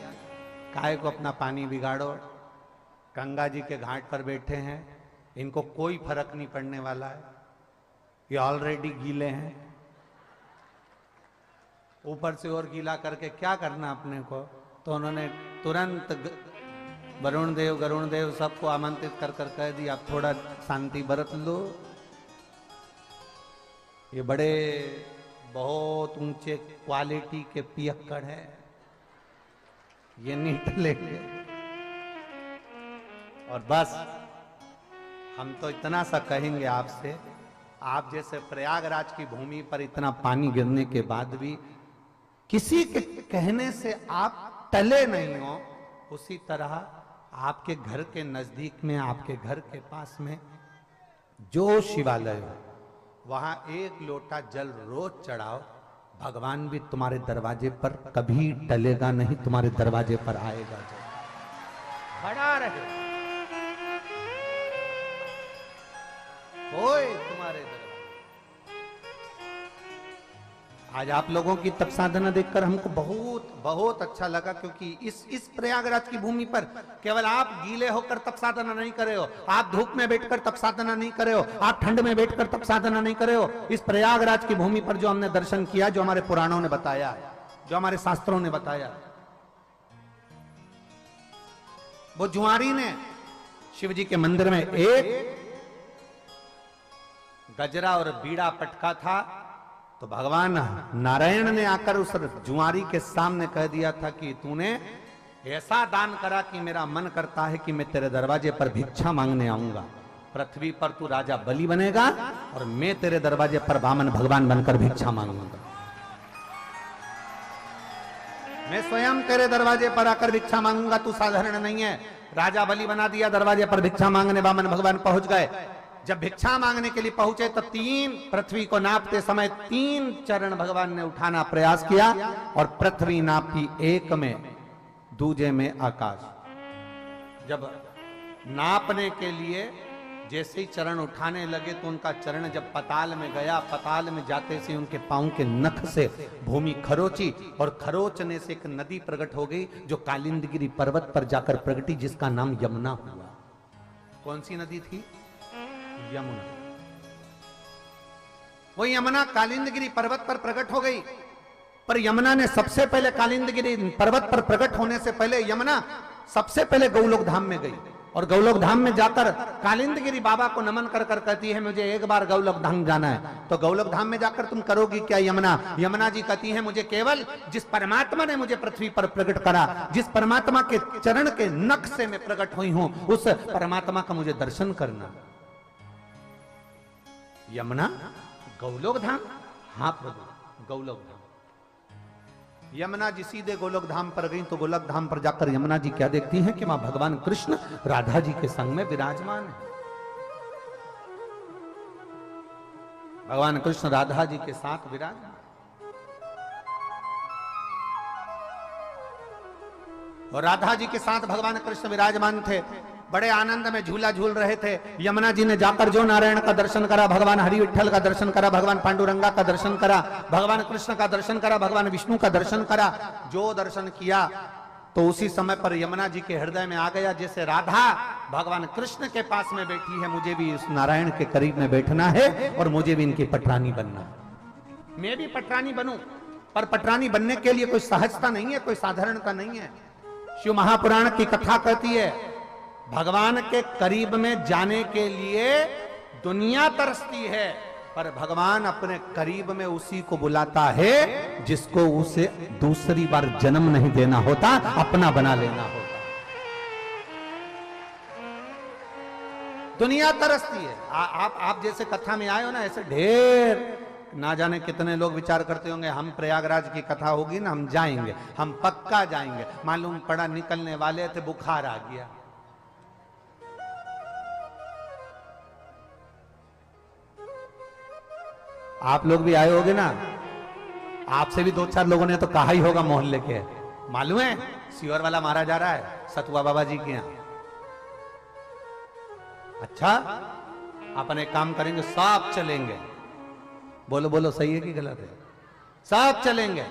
काहे को अपना पानी बिगाड़ो। गंगा जी के घाट पर बैठे हैं, इनको कोई फर्क नहीं पड़ने वाला है, ये ऑलरेडी गीले हैं, ऊपर से और गीला करके क्या करना अपने को। तो उन्होंने तुरंत वरुण देव गरुण देव सबको आमंत्रित कर कह दिया आप थोड़ा शांति बरत लो। ये बड़े बहुत ऊंचे क्वालिटी के पियक्कड़ है, ये नहीं टलेंगे। और बस हम तो इतना सा कहेंगे आपसे, आप जैसे प्रयागराज की भूमि पर इतना पानी गिरने के बाद भी किसी के कहने से आप टले नहीं हो, उसी तरह आपके घर के नजदीक में, आपके घर के पास में जो शिवालय हो वहां एक लोटा जल रोज चढ़ाओ, भगवान भी तुम्हारे दरवाजे पर कभी टलेगा नहीं, तुम्हारे दरवाजे पर आएगा जल, खड़ा रहे कोई तुम्हारे दरवाजे। आज आप लोगों की तप साधना देखकर हमको बहुत बहुत अच्छा लगा, क्योंकि इस प्रयागराज की भूमि पर केवल आप गीले होकर तप साधना नहीं करे हो, आप धूप में बैठकर तप साधना नहीं करे हो, आप ठंड में बैठकर तप साधना नहीं करे हो। इस प्रयागराज की भूमि पर जो हमने दर्शन किया, जो हमारे पुराणों ने बताया, जो हमारे शास्त्रों ने बताया, वो जुआरी ने शिव जी के मंदिर में एक गजरा और बीड़ा पटका था, तो भगवान नारायण ने आकर उस जुआरी के सामने कह दिया था कि तूने ऐसा दान करा कि मेरा मन करता है कि मैं तेरे दरवाजे पर भिक्षा मांगने आऊंगा। पृथ्वी पर तू राजा बलि बनेगा और मैं तेरे दरवाजे पर वामन भगवान बनकर भिक्षा मांगूंगा। मैं स्वयं तेरे दरवाजे पर आकर भिक्षा मांगूंगा, तू साधारण नहीं है। राजा बलि बना दिया, दरवाजे पर भिक्षा मांगने वामन भगवान पहुंच गए। जब भिक्षा मांगने के लिए पहुंचे तो पृथ्वी को नापते समय 3 चरण भगवान ने उठाना प्रयास किया, और पृथ्वी नापी एक में, दूजे में आकाश। जब नापने के लिए जैसे ही चरण उठाने लगे तो उनका चरण जब पताल में गया, पताल में जाते से उनके पांव के नख से भूमि खरोची, और खरोचने से एक नदी प्रकट हो गई जो कालिंदगिरी पर्वत पर जाकर प्रगटी, जिसका नाम यमुना हुआ। कौन सी नदी थी? यमुना। वो यमुना कालिंदगिरी पर्वत पर प्रकट हो गई, पर यमुना ने सबसे पहले, कालिंदगिरी पर्वत पर प्रकट होने से पहले यमुना सबसे पहले गौलोक धाम में गई, और गौलोक धाम में जाकर कालिंदगिरी बाबा को नमन कर कर कहती है मुझे एक बार गौलोक धाम जाना है। तो गौलोक धाम में जाकर तुम करोगी क्या यमुना? यमुना जी कहती है मुझे केवल जिस परमात्मा ने मुझे पृथ्वी पर प्रकट करा, जिस परमात्मा के चरण के नख से मैं प्रकट हुई हूं, उस परमात्मा का मुझे दर्शन करना। यमुना गौलोक धाम? हाँ प्रभु, गौलोक धाम। यमुना जी सीधे गोलोक धाम पर गई तो गोलोक धाम पर जाकर यमुना जी क्या देखती हैं कि वहां भगवान कृष्ण राधा जी के संग में विराजमान है। भगवान कृष्ण राधा जी के साथ विराजमान, और राधा जी के साथ भगवान कृष्ण विराजमान थे। बड़े आनंद में झूला झूल रहे थे। यमुना जी ने जाकर जो नारायण का दर्शन करा, भगवान हरि विठल का दर्शन करा, भगवान पांडुरंगा का दर्शन करा, भगवान कृष्ण का दर्शन करा, भगवान विष्णु का दर्शन करा, जो दर्शन किया तो उसी समय पर यमुना जी के हृदय में आ गया, जैसे राधा भगवान कृष्ण के पास में बैठी है, मुझे भी उस नारायण के करीब में बैठना है और मुझे भी इनकी पटरानी बनना है। मैं भी पटरानी बनूं, पर पटरानी बनने के लिए कोई सहजता नहीं है, कोई साधारणता नहीं है। शिव महापुराण की कथा कहती है भगवान के करीब में जाने के लिए दुनिया तरसती है, पर भगवान अपने करीब में उसी को बुलाता है जिसको उसे दूसरी बार जन्म नहीं देना होता, अपना बना लेना होता। दुनिया तरसती है। आप जैसे कथा में आए हो ना, ऐसे ढेर ना जाने कितने लोग विचार करते होंगे हम प्रयागराज की कथा होगी ना, हम जाएंगे, हम पक्का जाएंगे। मालूम पड़ा निकलने वाले थे, बुखार आ गया। आप लोग भी आए होगे ना, आपसे भी 2-4 लोगों ने तो कहा ही होगा मोहल्ले के, मालूम है सीवर वाला मारा जा रहा है सतुआ बाबा जी के यहां। अच्छा, अपन एक काम करेंगे, सब चलेंगे। बोलो बोलो, सही है कि गलत है? सब चलेंगे।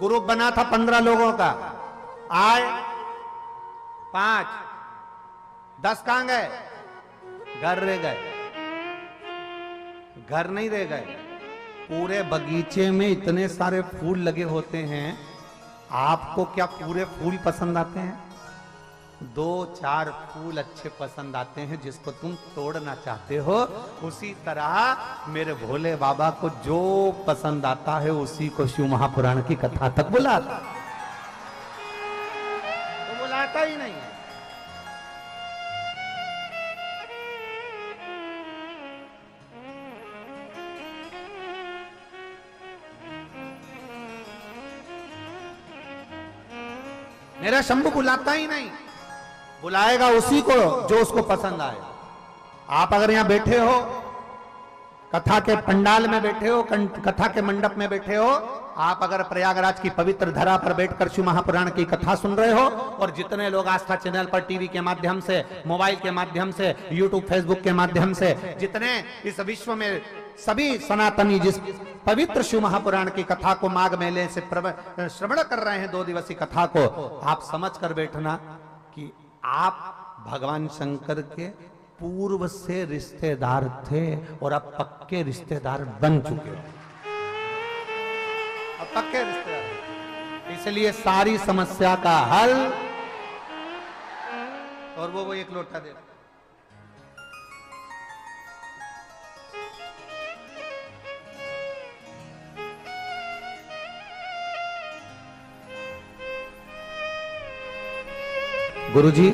ग्रुप बना था 15 लोगों का, आए 5, 10 कहां गए? घर रह गए। घर नहीं रह गए, पूरे बगीचे में इतने सारे फूल लगे होते हैं, आपको क्या पूरे फूल पसंद आते हैं? 2-4 फूल अच्छे पसंद आते हैं जिसको तुम तोड़ना चाहते हो। उसी तरह मेरे भोले बाबा को जो पसंद आता है उसी को शिव महापुराण की कथा तक बुलाता, तो बुलाता ही नहीं है। मेरा शंभू बुलाता ही नहीं, बुलाएगा उसी को जो उसको पसंद आए। आप अगर यहां बैठे हो, कथा के पंडाल में बैठे हो, कथा के मंडप में बैठे हो, आप अगर प्रयागराज की पवित्र धरा पर बैठकर शिव महापुराण की कथा सुन रहे हो, और जितने लोग आस्था चैनल पर टीवी के माध्यम से, मोबाइल के माध्यम से, यूट्यूब फेसबुक के माध्यम से, जितने इस विश्व में सभी सनातनी जिस पवित्र शिव महापुराण की कथा को माघ मेले से श्रवण कर रहे हैं, 2 दिवसीय कथा को, आप समझ कर बैठना कि आप भगवान शंकर के पूर्व से रिश्तेदार थे और अब पक्के रिश्तेदार बन चुके हो। अब पक्के रिश्तेदार, इसलिए सारी समस्या का हल, और वो एक लोटा दे। गुरुजी,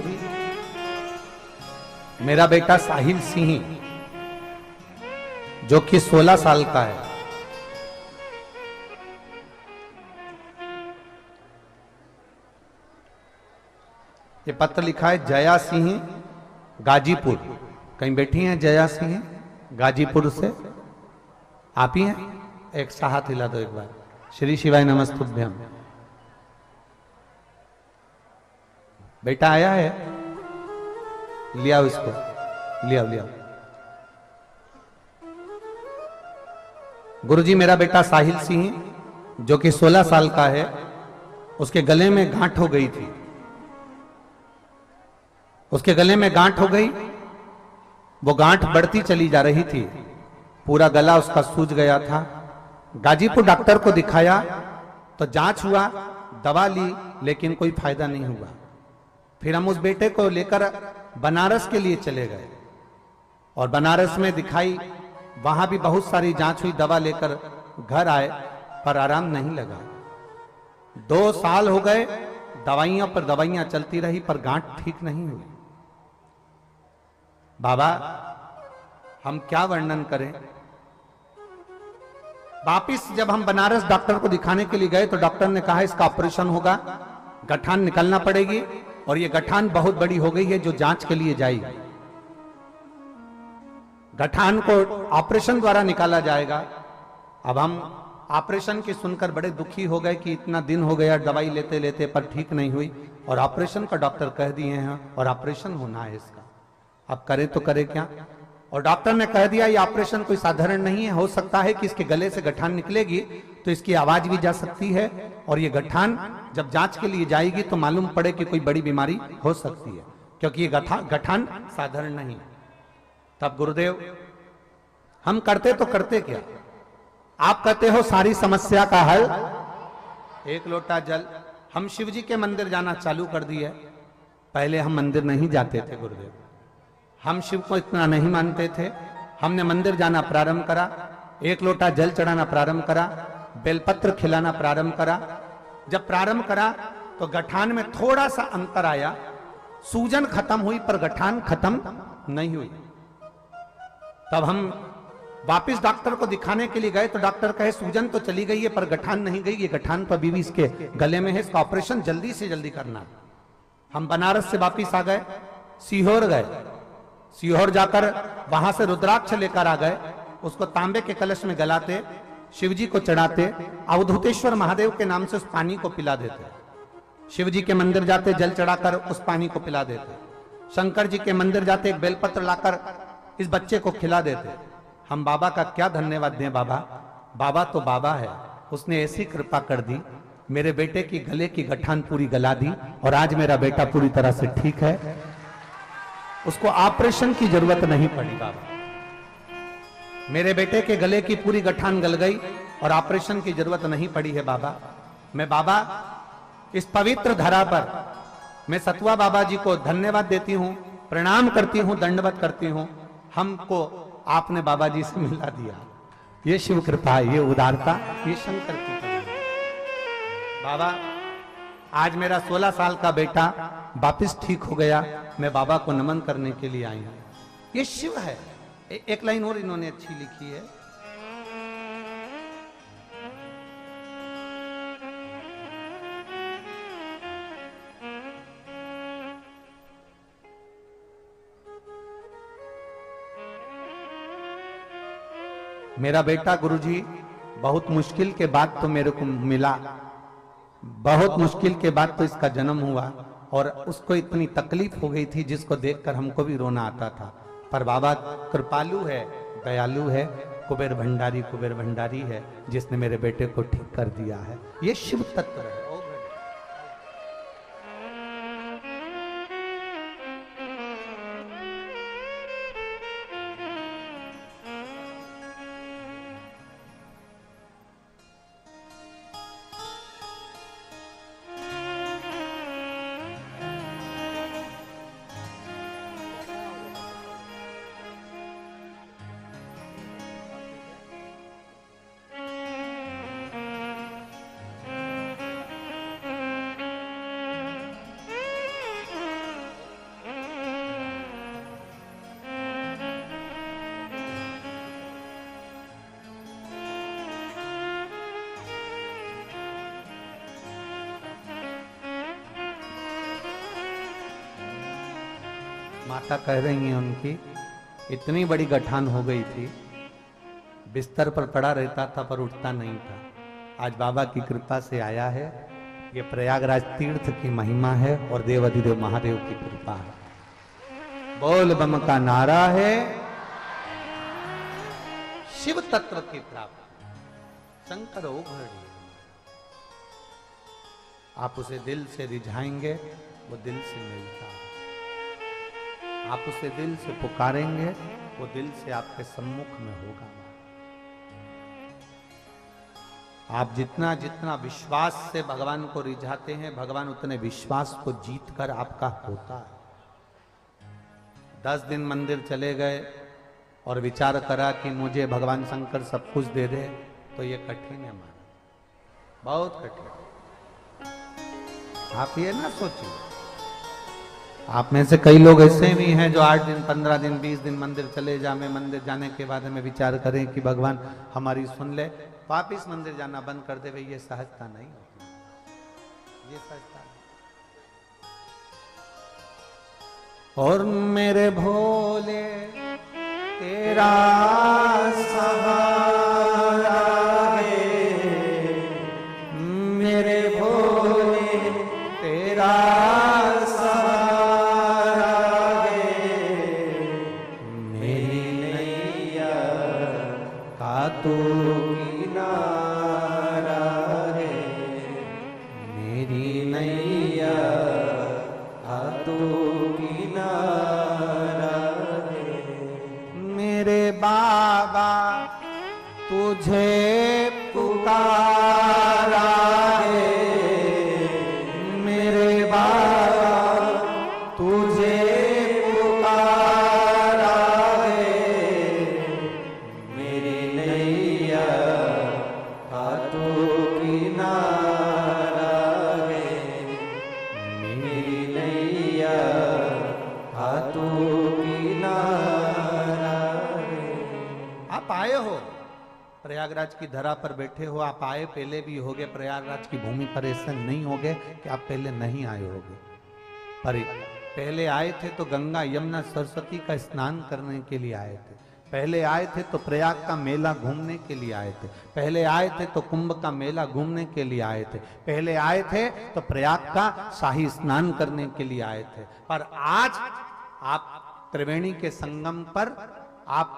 मेरा बेटा साहिल सिंह जो कि 16 साल का है, ये पत्र लिखा है जया सिंह गाजीपुर। कहीं बैठी हैं जया सिंह गाजीपुर से? आप ही हैं? एक सा हाथ हिला दो एक बार। श्री शिवाय नमस्तुभ्यम। बेटा आया है? लिया इसको, लिया लिया। गुरुजी, मेरा बेटा साहिल सिंह जो कि 16 साल का है, उसके गले में गांठ हो गई थी। उसके गले में गांठ हो गई, वो गांठ बढ़ती चली जा रही थी, पूरा गला उसका सूज गया था। गाजीपुर डॉक्टर को दिखाया तो जांच हुआ, दवा ली, लेकिन कोई फायदा नहीं हुआ। फिर हम उस बेटे को लेकर बनारस के लिए चले गए और बनारस में दिखाई, वहां भी बहुत सारी जांच हुई, दवा लेकर घर आए, पर आराम नहीं लगा। 2 साल हो गए, दवाइयां पर दवाइयां चलती रही, पर गांठ ठीक नहीं हुई। बाबा, हम क्या वर्णन करें? वापिस जब हम बनारस डॉक्टर को दिखाने के लिए गए तो डॉक्टर ने कहा इसका ऑपरेशन होगा, गठान निकलना पड़ेगी और ये गठान बहुत बड़ी हो गई है जो जांच के लिए जाएगी। गठान को ऑपरेशन द्वारा निकाला जाएगा। अब हम ऑपरेशन की सुनकर बड़े दुखी हो गए कि इतना दिन हो गया दवाई लेते लेते पर ठीक नहीं हुई और ऑपरेशन का डॉक्टर कह दिए हैं और ऑपरेशन होना है इसका। अब करे तो करे क्या? और डॉक्टर ने कह दिया ये ऑपरेशन कोई साधारण नहीं है, हो सकता है कि इसके गले से गठान निकलेगी तो इसकी आवाज भी जा सकती है और ये गठान जब जांच के लिए जाएगी तो मालूम पड़े कि कोई बड़ी बीमारी हो सकती है, क्योंकि ये गठान साधारण नहीं है। तब गुरुदेव हम करते तो करते क्या? आप कहते हो सारी समस्या का हल एक लोटा जल। हम शिव जी के मंदिर जाना चालू कर दिए। पहले हम मंदिर नहीं जाते थे गुरुदेव, हम शिव को इतना नहीं मानते थे। हमने मंदिर जाना प्रारंभ करा, एक लोटा जल चढ़ाना प्रारंभ करा, बेलपत्र खिलाना प्रारंभ करा। जब प्रारंभ करा तो गठान में थोड़ा सा अंतर आया, सूजन खत्म हुई पर गठान खत्म नहीं हुई। तब हम वापिस डॉक्टर को दिखाने के लिए गए तो डॉक्टर कहे सूजन तो चली गई है पर गठान नहीं गई, ये गठान तो अभी भी इसके गले में है, इसका ऑपरेशन जल्दी से जल्दी करना। हम बनारस से वापिस आ गए, सीहोर गए, सीहोर जाकर वहां से रुद्राक्ष लेकर आ गए, उसको तांबे के कलश में गलाते, शिवजी को चढ़ाते, अवधूतेश्वर महादेव के नाम से उस पानी को पिला देते। शिवजी के मंदिर जाते जल चढ़ाकर उस पानी को पिला देते, शंकर जी के मंदिर जाते एक बेलपत्र लाकर इस बच्चे को खिला देते। हम बाबा का क्या धन्यवाद दें? बाबा तो बाबा है, उसने ऐसी कृपा कर दी, मेरे बेटे की गले की गठान पूरी गला दी और आज मेरा बेटा पूरी तरह से ठीक है, उसको ऑपरेशन की जरूरत नहीं पड़ी। बाबा मेरे बेटे के गले की पूरी गठान गल गई और ऑपरेशन की जरूरत नहीं पड़ी है। मैं बाबा इस पवित्र धरा पर मैं सतुआ बाबा जी को धन्यवाद देती हूं, प्रणाम करती हूं, दंडवत करती हूं। हमको आपने बाबा जी से मिला दिया, ये शिव कृपा, ये उदारता, ये शंकर की कृपा। बाबा आज मेरा 16 साल का बेटा वापिस ठीक हो गया, मैं बाबा को नमन करने के लिए आई हूं, ये शिव है। एक लाइन और इन्होंने अच्छी लिखी है, मेरा बेटा गुरुजी बहुत मुश्किल के बाद तो मेरे को मिला, बहुत मुश्किल के बाद तो इसका जन्म हुआ और उसको इतनी तकलीफ हो गई थी जिसको देखकर हमको भी रोना आता था। पर बाबा कृपालु है, दयालु है, कुबेर भंडारी है जिसने मेरे बेटे को ठीक कर दिया है। ये शिव तत्व है। माता कह रही हैं उनकी इतनी बड़ी गठान हो गई थी, बिस्तर पर पड़ा रहता था पर उठता नहीं था। आज बाबा की कृपा से आया है। ये प्रयागराज तीर्थ की महिमा है और देवाधिदेव महादेव की कृपा है। बोल बम का नारा है, शिव तत्व की प्राप्ति, शंकर ओघड़। आप उसे दिल से रिझाएंगे, वो दिल से मिलता है। आप उसे दिल से पुकारेंगे, वो दिल से आपके सम्मुख में होगा। आप जितना जितना विश्वास से भगवान को रिझाते हैं, भगवान उतने विश्वास को जीतकर आपका होता है। 10 दिन मंदिर चले गए और विचार करा कि मुझे भगवान शंकर सब कुछ दे दे, तो ये कठिन है हमारा, बहुत कठिन। आप ये ना सोचिए, आप में से कई लोग ऐसे भी हैं जो 8 दिन 15 दिन 20 दिन मंदिर चले जा, मैं मंदिर जाने के बाद में विचार करें कि भगवान हमारी सुन ले, वापिस मंदिर जाना बंद कर दे, भाई ये सहजता नहीं होती, ये सहजता नहीं। और मेरे भोले तेरा सहारा है, मेरे भोले तेरा सहारा है, मेरी नैया का तू किनारा है, मेरी नैया का तू किनारा है। मेरे बाबा तुझे पुकारा है, मेरे बाबा तुझे पुकारा है, मेरी नैया का तू किनारा है, मेरी नैया का तू किनारा है। आप आए हो प्रयागराज की धरा पर बैठे हो, आप आए पहले भी होगे प्रयागराज की भूमि पर, ऐसा नहीं होगे कि आप पहले नहीं आए होगे। पर पहले आए थे तो गंगा यमुना सरस्वती का स्नान करने के लिए आए थे, पहले आए थे तो प्रयाग का मेला घूमने के लिए आए थे, पहले आए थे तो कुंभ का मेला घूमने के लिए आए थे, पहले आए थे तो प्रयाग का शाही स्नान करने के लिए आए थे। पर आज आप त्रिवेणी के संगम पर आप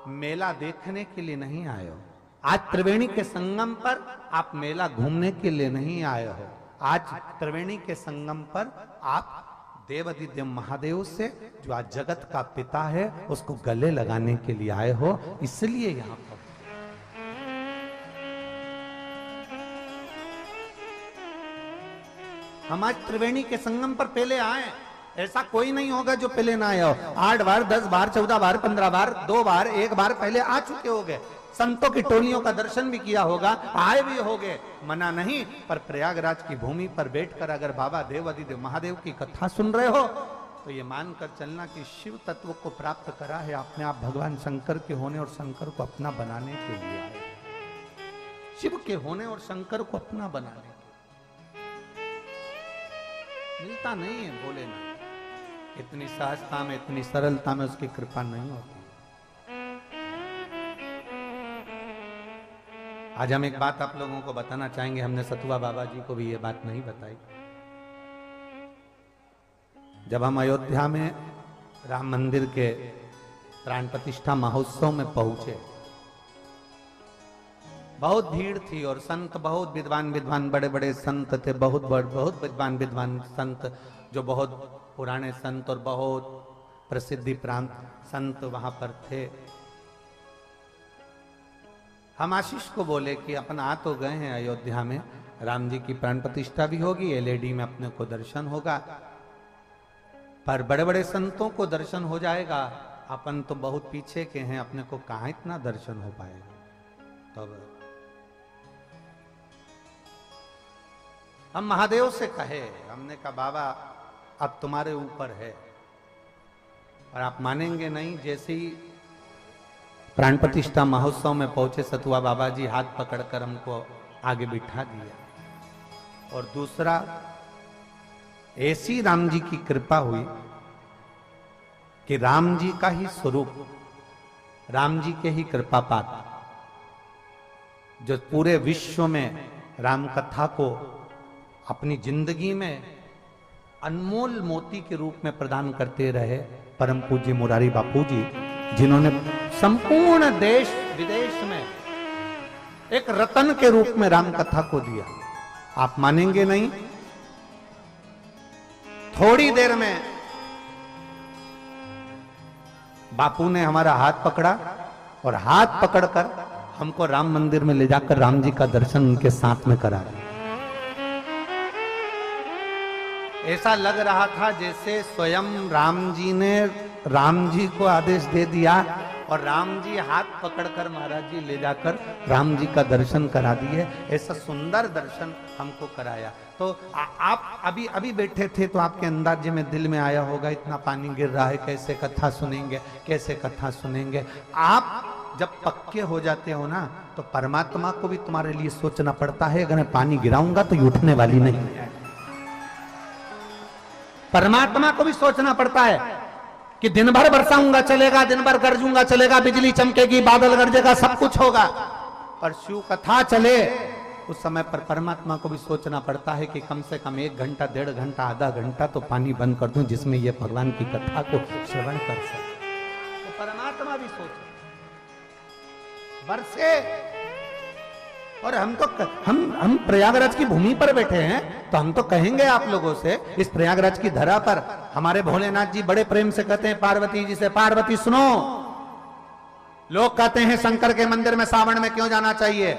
मेला देखने के लिए नहीं आए हो, आज त्रिवेणी के संगम पर आप मेला घूमने के लिए नहीं आए हो, आज त्रिवेणी के संगम पर आप देवाधिदेव महादेव से, जो आज जगत का पिता है, उसको गले लगाने के लिए आए हो, इसलिए यहां पर। हम आज त्रिवेणी के संगम पर पहले आए, ऐसा कोई नहीं होगा जो पहले ना आया हो। 8 बार 10 बार 14 बार 15 बार 2 बार 1 बार पहले आ चुके होंगे, संतों की टोलियों का दर्शन भी किया होगा, आए भी होगे, मना नहीं। पर प्रयागराज की भूमि पर बैठकर अगर बाबा देवाधिदेव महादेव की कथा सुन रहे हो तो ये मानकर चलना कि शिव तत्व को प्राप्त करा है आपने, आप भगवान शंकर के होने और शंकर को अपना बनाने के लिए आए, शिव के होने और शंकर को अपना बनाने के लिए। मिलता नहीं है बोले ना, इतनी सहजता में इतनी सरलता में उसकी कृपा नहीं होती। आज हम एक बात आप लोगों को बताना चाहेंगे, हमने सतुआ बाबा जी को भी ये बात नहीं बताई। जब हम अयोध्या में राम मंदिर के प्राण प्रतिष्ठा महोत्सव में पहुंचे, बहुत भीड़ थी और संत बहुत विद्वान बड़े बड़े संत थे, बहुत विद्वान संत, जो बहुत पुराने संत और बहुत प्रसिद्धि प्रांत संत वहां पर थे। हम आशीष को बोले कि अपन आ तो गए हैं अयोध्या में, राम जी की प्राण प्रतिष्ठा भी होगी, एलईडी में अपने को दर्शन होगा, पर बड़े बड़े संतों को दर्शन हो जाएगा, अपन तो बहुत पीछे के हैं, अपने को कहां इतना दर्शन हो पाएगा। तब हम महादेव से कहे, हमने कहा बाबा अब तुम्हारे ऊपर है, और आप मानेंगे नहीं, जैसे ही प्राण प्रतिष्ठा महोत्सव में पहुंचे सतुआ बाबा जी हाथ पकड़कर हमको आगे बिठा दिया। और दूसरा, ऐसी राम जी की कृपा हुई कि राम जी का ही स्वरूप, राम जी के ही कृपा पात्र, जो पूरे विश्व में राम कथा को अपनी जिंदगी में अनमोल मोती के रूप में प्रदान करते रहे, परम पूज्य मुरारी बापू जी, जिन्होंने संपूर्ण देश विदेश में एक रतन के रूप में राम कथा को दिया। आप मानेंगे नहीं, थोड़ी देर में बापू ने हमारा हाथ पकड़ा और हाथ पकड़कर हमको राम मंदिर में ले जाकर राम जी का दर्शन उनके साथ में करा। ऐसा लग रहा था जैसे स्वयं राम जी ने राम जी को आदेश दे दिया और राम जी हाथ पकड़कर महाराज जी ले जाकर राम जी का दर्शन करा दिए। ऐसा सुंदर दर्शन हमको कराया। तो आप अभी अभी बैठे थे तो आपके अंदाजे में दिल में आया होगा इतना पानी गिर रहा है, कैसे कथा सुनेंगे, कैसे कथा सुनेंगे। आप जब पक्के हो जाते हो ना तो परमात्मा को भी तुम्हारे लिए सोचना पड़ता है, अगर मैं पानी गिराऊंगा तो ये उठने वाली नहीं है। परमात्मा को भी सोचना पड़ता है कि दिन भर बरसाऊंगा चलेगा, दिन भर गरजूंगा चलेगा, बिजली चमकेगी, बादल गरजेगा, सब कुछ होगा, पर शिव कथा चले उस समय पर परमात्मा को भी सोचना पड़ता है कि कम से कम 1 घंटा, 1.5 घंटा, आधा घंटा तो पानी बंद कर दूं जिसमें ये भगवान की कथा को श्रवण कर सके। तो परमात्मा भी सोचे बरसे। और हम प्रयागराज की भूमि पर बैठे हैं तो हम तो कहेंगे आप लोगों से, इस प्रयागराज की धरा पर हमारे भोलेनाथ जी बड़े प्रेम से कहते हैं पार्वती जी से, पार्वती सुनो, लोग कहते हैं शंकर के मंदिर में सावन में क्यों जाना चाहिए,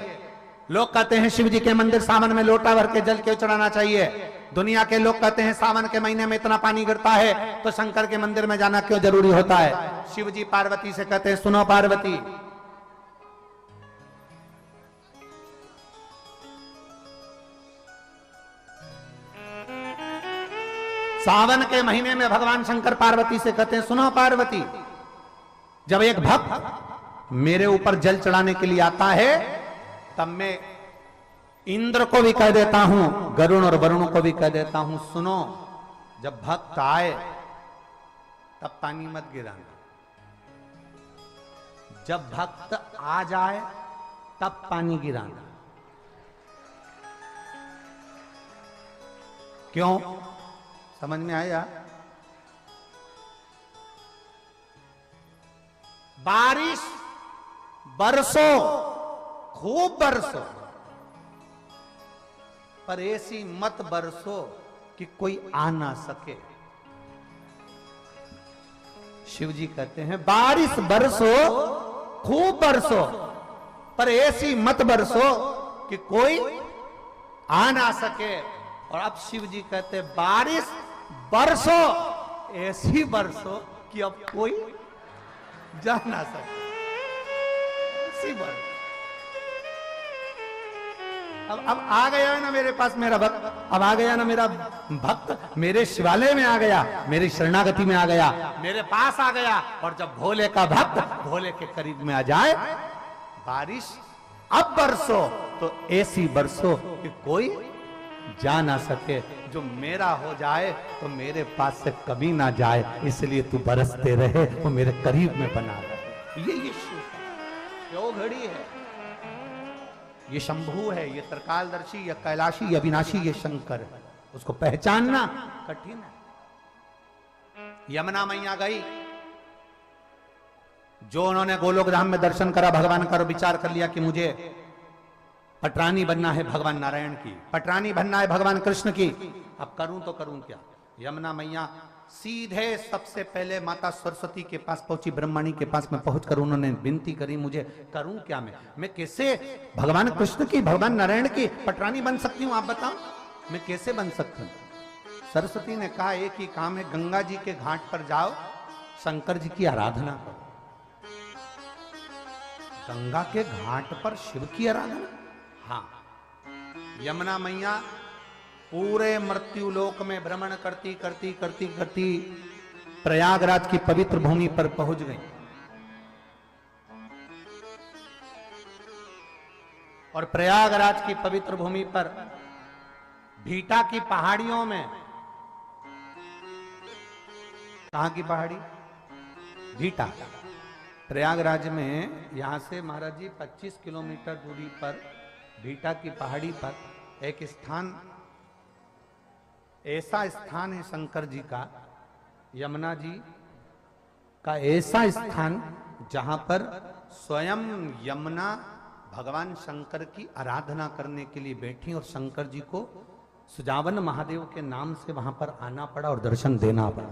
लोग कहते हैं शिव जी के मंदिर सावन में लोटा भर के जल क्यों चढ़ाना चाहिए, दुनिया के लोग कहते हैं सावन के महीने में इतना पानी गिरता है तो शंकर के मंदिर में जाना क्यों जरूरी होता है। शिव जी पार्वती से कहते हैं सुनो पार्वती, सावन के महीने में भगवान शंकर पार्वती से कहते हैं सुनो पार्वती, जब एक भक्त मेरे ऊपर जल चढ़ाने के लिए आता है तब मैं इंद्र को भी कह देता हूं, गरुण और वरुण को भी कह देता हूं, सुनो जब भक्त आए तब पानी मत गिराना, जब भक्त आ जाए तब पानी गिराना। क्यों? समझ में आया? बारिश बरसो, खूब बरसो, पर ऐसी मत बरसो कि कोई आ ना सके। शिव जी कहते हैं बारिश बरसो, खूब बरसो, पर ऐसी मत बरसो कि कोई आ ना सके। और अब शिव जी कहते हैं बारिश बरसो, ऐसी बरसो कि अब कोई जा ना सके। ऐसी बरसो। अब आ गया है ना मेरे पास मेरा भक्त, अब आ गया ना मेरा भक्त, मेरे शिवालय में आ गया, मेरी शरणागति में आ गया, मेरे पास आ गया। और जब भोले का भक्त भोले के करीब में आ जाए, बारिश अब बरसो तो ऐसी बरसो कि कोई जा ना सके, जो मेरा हो जाए तो मेरे पास से कभी ना जाए, इसलिए तू बरसते रहे, वो मेरे करीब में बना रहे। ये शिव है, यो घड़ी है, ये शंभू है, ये त्रिकालदर्शी, ये कैलाशी, ये अविनाशी, ये शंकर है। उसको पहचानना कठिन है। यमुना मैया गई, जो उन्होंने गोलोक धाम में दर्शन करा भगवान का, विचार कर लिया कि मुझे पटरानी बनना है भगवान नारायण की, पटरानी बनना है भगवान कृष्ण की, अब करूं तो करूं क्या। यमुना मैया सीधे सबसे पहले माता सरस्वती के पास पहुंची, ब्रह्मणी के पास में पहुंचकर उन्होंने विनती करी, मुझे करूं क्या, मैं कैसे भगवान कृष्ण की, भगवान नारायण की पटरानी बन सकती हूं, आप बताओ मैं कैसे बन सकती हूं। सरस्वती ने कहा एक ही काम है, गंगा जी के घाट पर जाओ, शंकर जी की आराधना करो। गंगा के घाट पर शिव की आराधना? हाँ। यमुना मैया पूरे मृत्यु लोक में भ्रमण करती करती करती करती प्रयागराज की पवित्र भूमि पर पहुंच गई। और प्रयागराज की पवित्र भूमि पर भीटा की पहाड़ियों में, कहां की पहाड़ी? भीटा। प्रयागराज में यहां से महाराज जी 25 किलोमीटर दूरी पर भीटा की पहाड़ी पर एक स्थान, ऐसा स्थान है शंकर जी का, यमुना जी का ऐसा स्थान जहां पर स्वयं यमुना भगवान शंकर की आराधना करने के लिए बैठी और शंकर जी को सुजावन महादेव के नाम से वहां पर आना पड़ा और दर्शन देना पड़ा।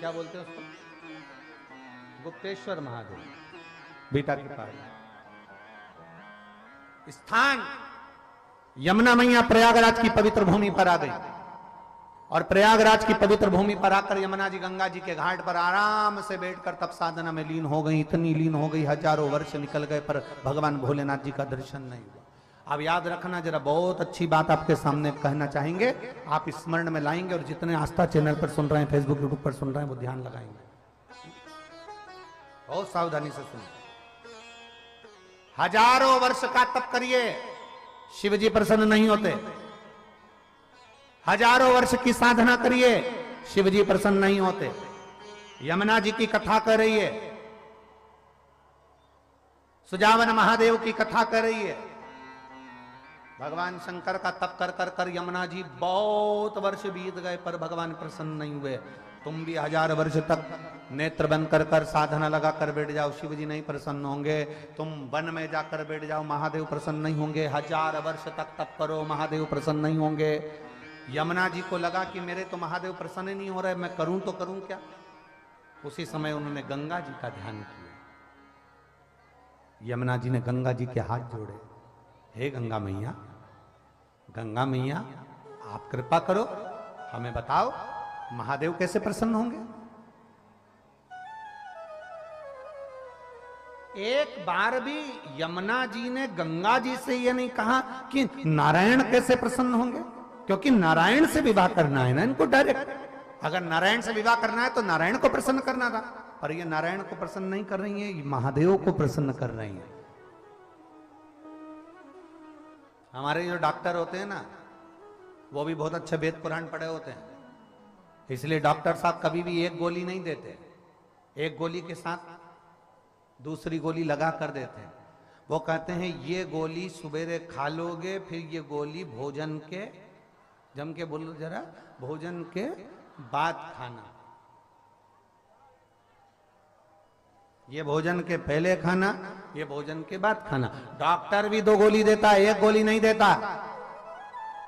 क्या बोलते हैं उसको? गुप्तेश्वर महादेव, बीटा के पास स्थान। यमुना मैया प्रयागराज की पवित्र भूमि पर आ गई और प्रयागराज की पवित्र भूमि पर आकर यमुना जी गंगा जी के घाट पर आराम से बैठकर तप साधना में लीन हो गई। इतनी लीन हो गई, हजारों वर्ष निकल गए पर भगवान भोलेनाथ जी का दर्शन नहीं हुआ। अब याद रखना, जरा बहुत अच्छी बात आपके सामने कहना चाहेंगे, आप स्मरण में लाएंगे, और जितने आस्था चैनल पर सुन रहे हैं, फेसबुक यूट्यूब पर सुन रहे हैं, वो ध्यान लगाएंगे, बहुत सावधानी से सुनिए। हजारों वर्ष का तप करिए, शिव जी प्रसन्न नहीं होते। हजारों वर्ष की साधना करिए, शिव जी प्रसन्न नहीं होते। यमुना जी की कथा कर रही है, सुजावन महादेव की कथा कर रही है, भगवान शंकर का तप कर कर कर यमुना जी बहुत वर्ष बीत गए, पर भगवान प्रसन्न नहीं हुए। तुम भी 1000 वर्ष तक नेत्र बंद कर कर साधना लगा कर बैठ जाओ, शिव जी नहीं प्रसन्न होंगे। तुम वन में जाकर बैठ जाओ, महादेव प्रसन्न नहीं होंगे। 1000 वर्ष तक तप करो, महादेव प्रसन्न नहीं होंगे। यमुना जी को लगा कि मेरे तो महादेव प्रसन्न नहीं हो रहे, मैं करूं तो करूं क्या। उसी समय उन्होंने गंगा जी का ध्यान किया। यमुना जी ने गंगा जी के हाथ जोड़े, हे गंगा मैया, गंगा मैया आप कृपा करो, हमें बताओ महादेव कैसे प्रसन्न होंगे। एक बार भी यमुना जी ने गंगा जी से यह नहीं कहा कि नारायण कैसे प्रसन्न होंगे, क्योंकि नारायण से विवाह करना है ना इनको डायरेक्ट। अगर नारायण से विवाह करना है तो नारायण को प्रसन्न करना था, पर ये नारायण को प्रसन्न नहीं कर रही है, महादेव को प्रसन्न कर रही है। हमारे जो डॉक्टर होते हैं ना, वो भी बहुत अच्छे वेद पुराण पढ़े होते हैं, इसलिए डॉक्टर साहब कभी भी एक गोली नहीं देते, एक गोली के साथ दूसरी गोली लगा कर देते हैं। वो कहते हैं ये गोली सुबेरे खा लोगे, फिर ये गोली भोजन के, जम के बोलो जरा, भोजन के बाद खाना। ये भोजन के पहले खाना, ये भोजन के बाद खाना। डॉक्टर भी 2 गोली देता है, 1 गोली नहीं देता।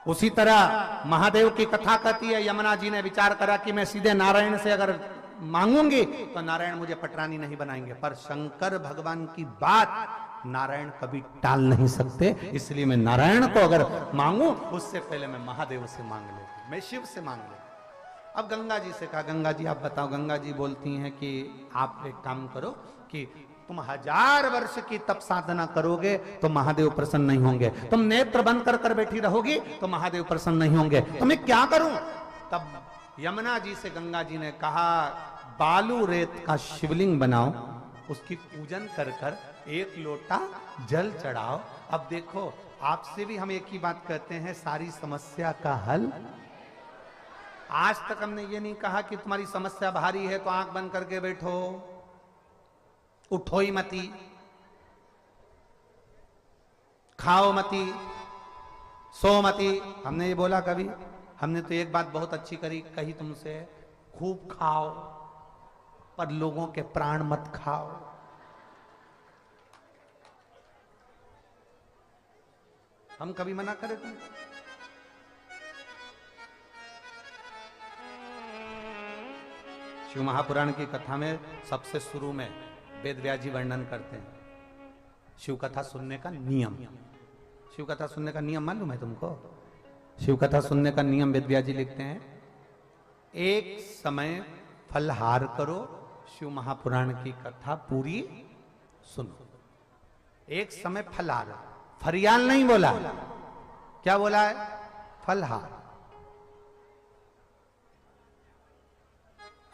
उसी तरह महादेव की कथा कहती है, यमुना जी ने विचार करा कि मैं सीधे नारायण से अगर मांगूंगी तो नारायण मुझे पटरानी नहीं बनाएंगे, पर शंकर भगवान की बात नारायण कभी टाल नहीं सकते, इसलिए मैं नारायण को अगर मांगू उससे पहले मैं महादेव से मांग लेती, मैं शिव से मांग लेती। अब गंगा जी से कहा, गंगा जी आप बताओ। गंगा जी बोलती हैं कि आप एक काम करो कि तुम 1000 वर्ष की तप साधना करोगे तो महादेव प्रसन्न नहीं होंगे, तुम नेत्र बंद कर कर बैठी रहोगी तो महादेव प्रसन्न नहीं होंगे, तो मैं क्या करूं। तब यमुना जी से गंगा जी ने कहा, बालू रेत का शिवलिंग बनाओ, उसकी पूजन कर कर 1 लोटा जल चढ़ाओ। अब देखो, आपसे भी हम एक ही बात कहते हैं, सारी समस्या का हल। आज तक हमने ये नहीं कहा कि तुम्हारी समस्या भारी है तो आंख बंद करके बैठो, उठो ही मती, खाओ मती, सो मती। हमने ये बोला कभी? हमने तो एक बात बहुत अच्छी कही तुमसे, खूब खाओ पर लोगों के प्राण मत खाओ। हम कभी मना करें तुम? शिव महापुराण की कथा में सबसे शुरू में वेद व्यास जी वर्णन करते हैं शिव कथा सुनने का नियम। शिव कथा सुनने का नियम मालूम है तुमको? शिव कथा सुनने का नियम वेद व्यास जी लिखते हैं, एक समय फलहार करो, शिव महापुराण की कथा पूरी सुनो। एक समय फलहार, फरियाल नहीं बोला, क्या बोला है? फलहार।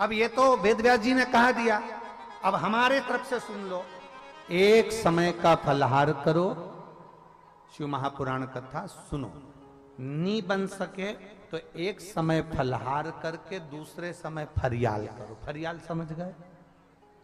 अब ये तो वेद व्यास जी ने कहा दिया, अब हमारे तरफ से सुन लो, एक समय का फलहार करो, शिव महापुराण कथा सुनो। नहीं बन सके तो एक समय फलहार करके दूसरे समय फरियाल करो। फरियाल समझ गए?